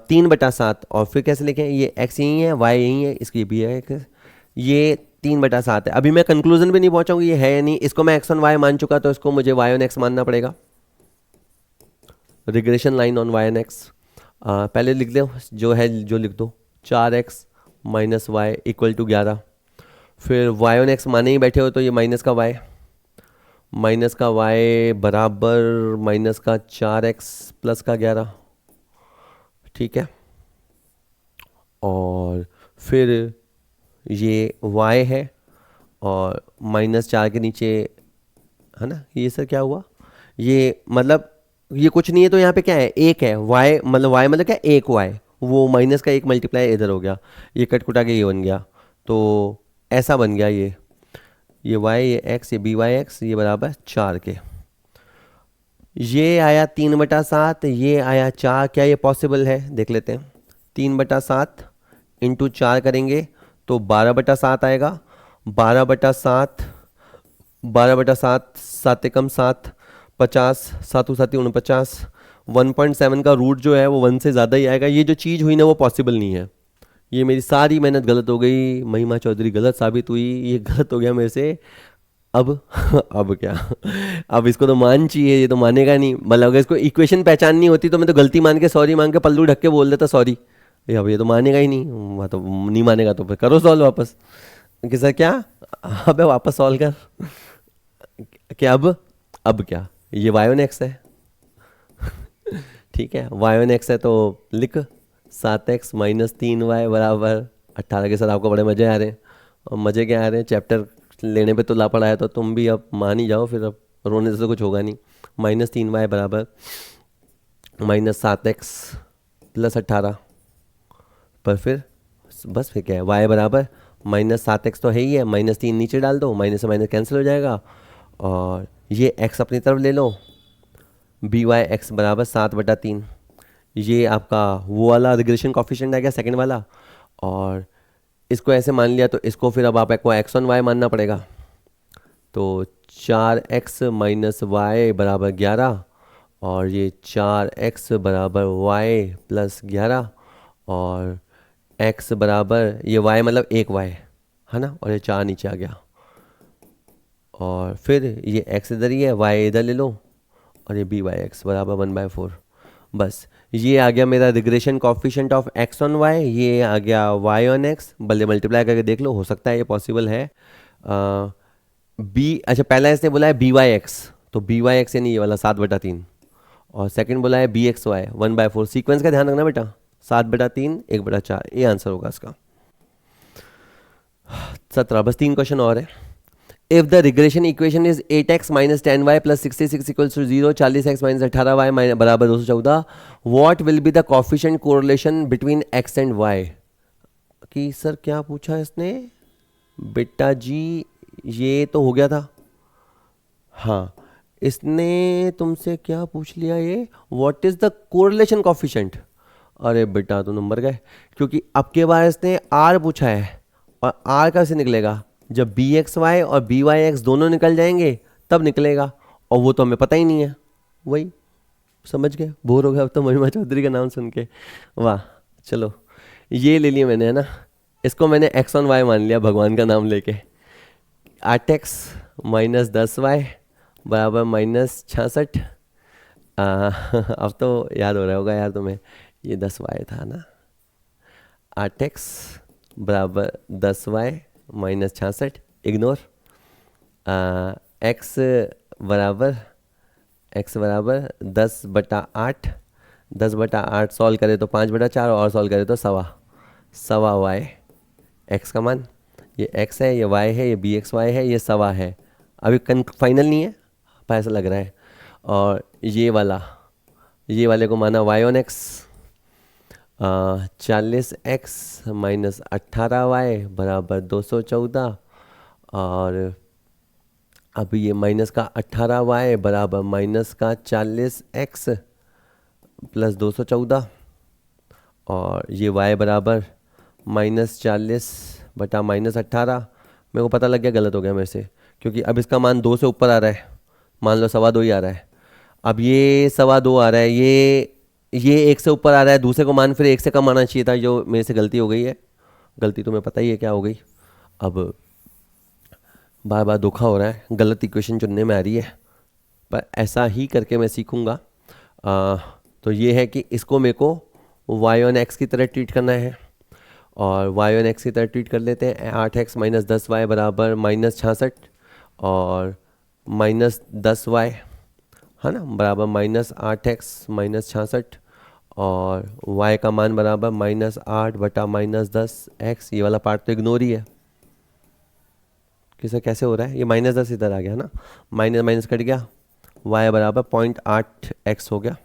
3/7 और फिर कैसे लिखें, ये x यही है, y यही है, इसकी भी है x, ये 3/7 है। अभी मैं कंक्लूजन पे नहीं पहुंचाऊंगी ये है या नहीं, इसको मैं x ऑन y मान चुका तो इसको मुझे y ऑन x मानना पड़ेगा। Regression line on y on x। पहले लिख दो जो है, जो लिख दो 4x minus Y equal to 11। फिर y ऑन x माने ही बैठे हो तो ये माइनस का y बराबर माइनस का 4x प्लस का 11, ठीक है। और फिर ये y है और -4 के नीचे है ना, ये सर क्या हुआ, ये मतलब ये कुछ नहीं है तो यहाँ पे क्या है, एक है y, मतलब क्या, एक y, वो माइनस का एक मल्टीप्लाई इधर हो गया, ये कटकुटा के ये बन गया, तो ऐसा बन गया ये y, ये x, ये by(x), ये बराबर 4 के। ये आया 3/7, ये आया 4। क्या ये पॉसिबल है, देख लेते हैं। 3/7 इंटू 4 करेंगे तो 12/7 आएगा। 12/7, 7 एकम 7, 50, 7 7 49, 1.7 का रूट जो है वो 1 से ज़्यादा ही आएगा। ये जो चीज़ हुई ना वो पॉसिबल नहीं है। ये मेरी सारी मेहनत गलत हो गई, महिमा चौधरी गलत साबित हुई, ये गलत हो गया मेरे से। अब अब क्या, अब इसको तो मान चाहिए, ये तो मानेगा नहीं। मतलब अगर इसको इक्वेशन पहचाननी होती तो मैं तो गलती मान के सॉरी मांग के पल्लू ढक के बोल देता सॉरी। अब ये तो मानेगा ही नहीं, वह तो नहीं मानेगा तो फिर करो सॉल्व वापस कि सर क्या, अबे वापस सॉल्व कर। क्या अब क्या, ये y ऑन x है ठीक है, y ऑन x है तो लिख 7x माइनस 3y बराबर 18 के। सर आपको बड़े मज़े आ रहे हैं, और मज़े क्या आ रहे हैं, चैप्टर लेने पे तो लापड़ आया तो तुम भी अब मान ही जाओ, फिर अब रोने से तो कुछ होगा नहीं। -3y बराबर -7x प्लस 18, पर फिर बस फिर क्या है, y बराबर -7x तो है ही है, -3 नीचे डाल दो, माइनस से माइनस कैंसिल हो जाएगा, और ये x अपनी तरफ ले लो, by(x) बराबर 7/3। ये आपका वो वाला रिग्रेशन कॉफिशिएंट आ गया, सेकंड वाला। और इसको ऐसे मान लिया तो इसको फिर अब आपको x ऑन y मानना पड़ेगा। तो 4x माइनस वाई बराबर 11, और ये 4x बराबर y प्लस 11, और x बराबर ये y मतलब एक y है ना, और ये 4 नीचे आ गया, और फिर ये x इधर ही है, y इधर ले लो, और ये by(x) बराबर 1/4। बस ये आ गया मेरा regression coefficient of x on y, ये आ गया y ऑन x। बल्ले मल्टीप्लाई करके देख लो, हो सकता है ये पॉसिबल है। अच्छा पहला इसने बोला है by(x), तो by(x) यानी ये वाला 7/3, और सेकंड बोला है bxy 1/4। सीक्वेंस का ध्यान रखना बेटा, 7/3 1/4, ये आंसर होगा इसका। 17, बस 3 क्वेश्चन और है। If the regression equation is 8x minus 10y plus 66 equals to 0, 40x minus 18y बराबर 214, what will be the coefficient correlation between x and y? कि सर क्या पूछा इसने बेटा जी, ये तो हो गया था। हाँ, इसने तुमसे क्या पूछ लिया, ये what is the correlation coefficient. अरे बेटा तो नंबर गए, क्योंकि अब के बार इसने आर पूछा है, और आर कैसे निकलेगा, जब bxy और by(x) दोनों निकल जाएंगे तब निकलेगा, और वो तो हमें पता ही नहीं है। वही समझ गए, बोर हो गया अब तो महिमा चौधरी का नाम सुन के। वाह, चलो ये ले लिया मैंने है ना, इसको मैंने x ऑन y मान लिया भगवान का नाम लेके। 8x माइनस 10y बराबर -66। अब तो याद हो रहा होगा यार तुम्हें, ये 10y था ना। 8x बराबर 10y माइनस 66, इग्नोर। x बराबर 10/8, 10/8 सॉल्व करे तो 5/4, और सॉल्व करे तो 1.25, सवा वाई एक्स का मान, ये एक्स है, ये वाई है, ये बी एक्स वाई है, ये सवा है। अभी फाइनल नहीं है पर ऐसा लग रहा है। और ये वाले को माना Y on x, 40x minus 18y बराबर 214। और अब ये माइनस का 18y बराबर माइनस का 40x प्लस 214। और ये y बराबर -40 बटा -18। मेरे को पता लग गया गलत हो गया मेरे से, क्योंकि अब इसका मान 2 से ऊपर आ रहा है, मान लो 2.25 ही आ रहा है। अब ये 2.25 आ रहा है, ये 1 से ऊपर आ रहा है, दूसरे को मान फिर 1 से कम आना चाहिए था, जो मेरे से गलती हो गई है। गलती तुम्हें पता ही है क्या हो गई। अब बार बार धोखा हो रहा है, गलत इक्वेशन चुनने में आ रही है, पर ऐसा ही करके मैं सीखूँगा। तो ये है कि इसको मेरे को y ऑन x की तरह ट्रीट करना है, और y ऑन x की तरह ट्रीट कर लेते हैं। 8x माइनस 10y बराबर -66 और -10y है ना, बराबर -8x माइनस 66 और y का मान बराबर -8 बटा -10x। ये वाला पार्ट तो इग्नोर ही है, किसे कैसे हो रहा है, ये -10 इधर आ गया ना, माइनस माइनस कट गया, y बराबर 0.8x हो गया।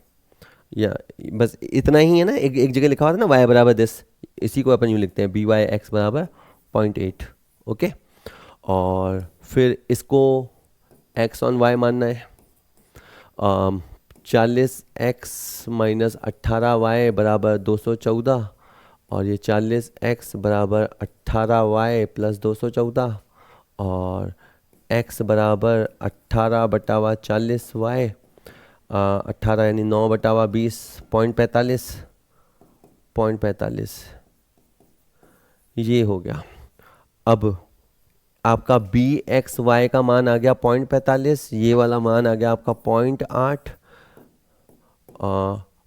या बस इतना ही है ना, एक जगह लिखा हुआ था ना y बराबर 10, इसी को अपन यूँ लिखते हैं by(x) बराबर 0.8। ओके, और फिर इसको x ऑन y मानना है। 40x माइनस 18y बराबर 214 और ये 40x बराबर 18y प्लस 214 और x बराबर 18 बटावा 40y, 18 यानी 9 बटावा 20, 0.45 ये हो गया। अब आपका बी एक्स वाई का मान आ गया 0.45, ये वाला मान आ गया आपका 0.8,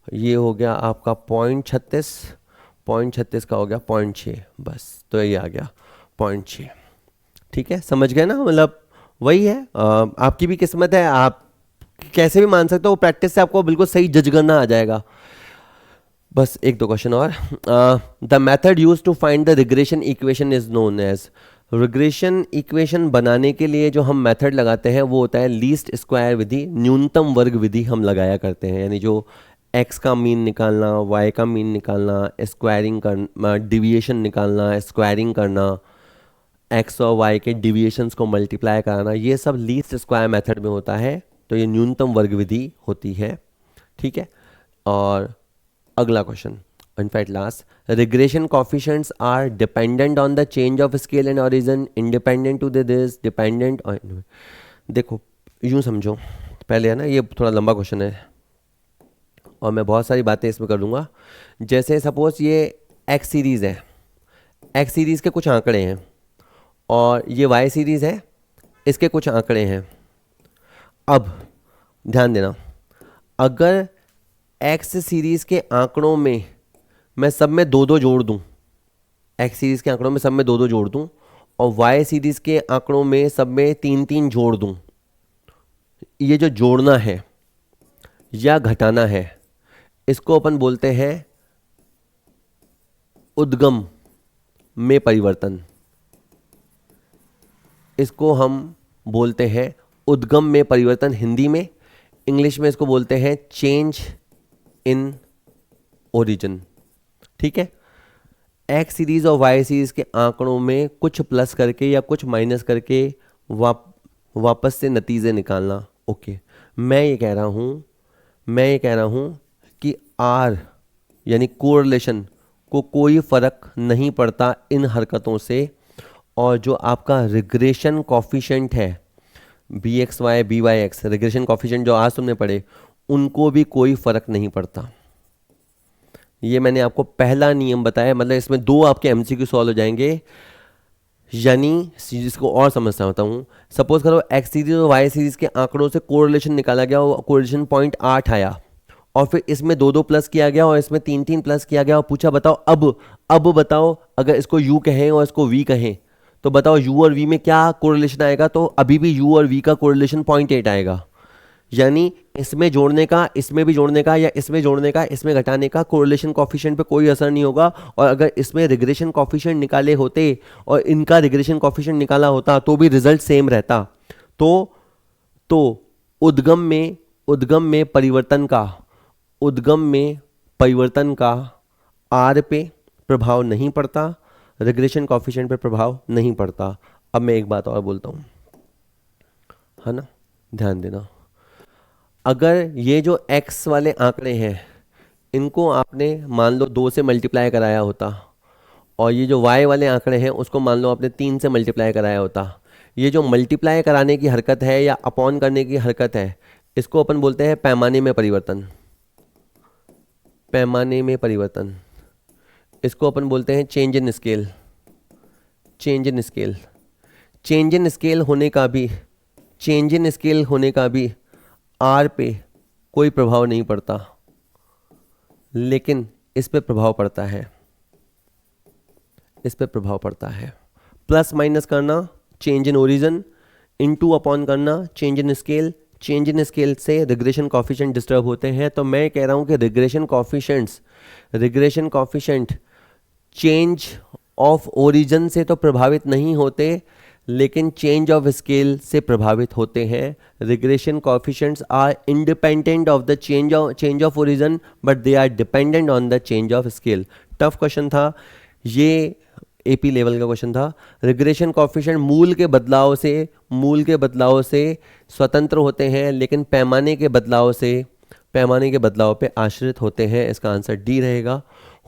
ये हो गया आपका 0.36 का हो गया 0.6, बस तो ये आ गया 0.6। ठीक है, समझ गए ना, मतलब वही है। आपकी भी किस्मत है, आप कैसे भी मान सकते हो, प्रैक्टिस से आपको बिल्कुल सही जज करना आ जाएगा। बस एक दो क्वेश्चन और। The method use to find the regression equation is known as. Regression equation बनाने के लिए जो हम मेथड लगाते हैं वो होता है लीस्ट स्क्वायर विधि, न्यूनतम वर्ग विधि हम लगाया करते हैं। यानी जो x का मीन निकालना, y का मीन निकालना, स्क्वायरिंग करना, डिविएशन निकालना, स्क्वायरिंग करना, x और y के डिविएशंस को मल्टीप्लाई कराना, ये सब लीस्ट स्क्वायर मेथड में होता है। तो ये न्यूनतम वर्ग विधि होती है। ठीक है, और अगला question, in fact last, regression coefficients are dependent on the change of scale and origin, independent to this, dependent. देखो यूँ समझो, पहले है ना, ये थोड़ा लंबा क्वेश्चन है और मैं बहुत सारी बातें इसमें कर दूंगा। जैसे सपोज ये एक्स सीरीज़ है, एक्स सीरीज़ के कुछ आंकड़े हैं और ये वाई सीरीज़ है, इसके कुछ आंकड़े हैं। अब ध्यान देना, अगर एक्स सीरीज़ के आंकड़ों में मैं सब में 2-2 जोड़ दूं, एक्स सीरीज़ के आंकड़ों में सब में 2-2 जोड़ दूं और वाई सीरीज़ के आंकड़ों में सब में 3-3 जोड़ दूं, ये जो जोड़ना है या घटाना है, इसको अपन बोलते हैं उद्गम में परिवर्तन। इसको हम बोलते हैं उद्गम में परिवर्तन हिंदी में, इंग्लिश में इसको बोलते हैं चेंज इन ओरिजिन। ठीक है, एक्स सीरीज और वाई सीरीज के आंकड़ों में कुछ प्लस करके या कुछ माइनस करके वापस से नतीजे निकालना। ओके, मैं ये कह रहा हूँ कि आर यानी कोरिलेशन को कोई फर्क नहीं पड़ता इन हरकतों से, और जो आपका रिग्रेशन कॉफिशिएंट है b x y b Y x, regression coefficient जो आज तुमने पढ़े, उनको भी कोई फर्क नहीं पड़ता। ये मैंने आपको पहला नियम बताया, मतलब इसमें 2 आपके एमसीक्यू सॉल्व हो जाएंगे। यानी जिसको और समझता होता हूँ, सपोज करो एक्स सीरीज और वाई सीरीज के आंकड़ों से कोरिलेशन निकाला गया और कोरिलेशन 0.8 आया, और फिर इसमें 2-2 प्लस किया गया और इसमें 3-3 प्लस किया गया और पूछा बताओ अब बताओ, अगर इसको यू कहें और इसको वी कहें तो बताओ यू और वी में क्या कोरिलेशन आएगा। तो अभी भी यू और वी का कोरिलेशन 0.8 आएगा। यानी इसमें जोड़ने का, इसमें भी जोड़ने का, या इसमें जोड़ने का, इसमें घटाने का कोरिलेशन कॉफिशिएंट पे कोई असर नहीं होगा। और अगर इसमें रिग्रेशन कॉफिशिएंट निकाले होते और इनका रिग्रेशन कॉफिशिएंट निकाला होता तो भी रिजल्ट सेम रहता। तो उद्गम में परिवर्तन का आर पे प्रभाव नहीं पड़ता, रिग्रेशन कॉफिशिएंट पे प्रभाव नहीं पड़ता। अब मैं एक बात और बोलता हूँ, है ना, ध्यान देना। अगर ये जो x वाले आंकड़े हैं इनको आपने मान लो 2 से मल्टीप्लाई कराया होता, और ये जो y वाले आंकड़े हैं उसको मान लो आपने 3 से मल्टीप्लाई कराया होता, ये जो मल्टीप्लाई कराने की हरकत है या अपॉन करने की हरकत है, इसको अपन बोलते हैं पैमाने में परिवर्तन। पैमाने में परिवर्तन, इसको अपन बोलते हैं change in scale. Change in scale, change in scale होने का भी आर पे कोई प्रभाव नहीं पड़ता, लेकिन इस पे प्रभाव पड़ता है। इस पे प्रभाव पड़ता है। प्लस माइनस करना change in origin, into upon करना change in scale. Change in scale से रिग्रेशन कॉफिशिएंट डिस्टर्ब होते हैं। तो मैं कह रहा हूं कि regression coefficient change of origin से तो प्रभावित नहीं होते, लेकिन चेंज ऑफ स्केल से प्रभावित होते हैं। Regression coefficients are independent of the change of origin, but they are dependent on the change of scale. Tough question था ये, एपी लेवल का क्वेश्चन था। रिग्रेशन कॉफिशिएंट मूल के बदलाव से स्वतंत्र होते हैं, लेकिन पैमाने के बदलाव पे आश्रित होते हैं। इसका आंसर डी रहेगा।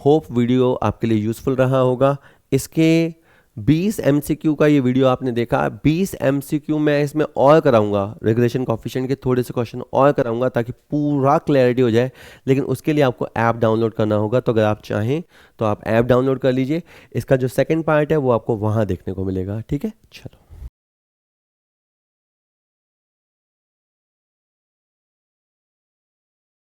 होप वीडियो आपके लिए यूजफुल रहा होगा। इसके 20 MCQ का ये वीडियो आपने देखा। 20 MCQ मैं इसमें और कराऊंगा, रिग्रेशन कॉफिशिएंट के थोड़े से क्वेश्चन और कराऊंगा ताकि पूरा क्लैरिटी हो जाए। लेकिन उसके लिए आपको ऐप डाउनलोड करना होगा, तो अगर आप चाहें तो आप ऐप डाउनलोड कर लीजिए। इसका जो सेकंड पार्ट है वो आपको वहाँ देखने को मिलेगा। ठीक है, चलो।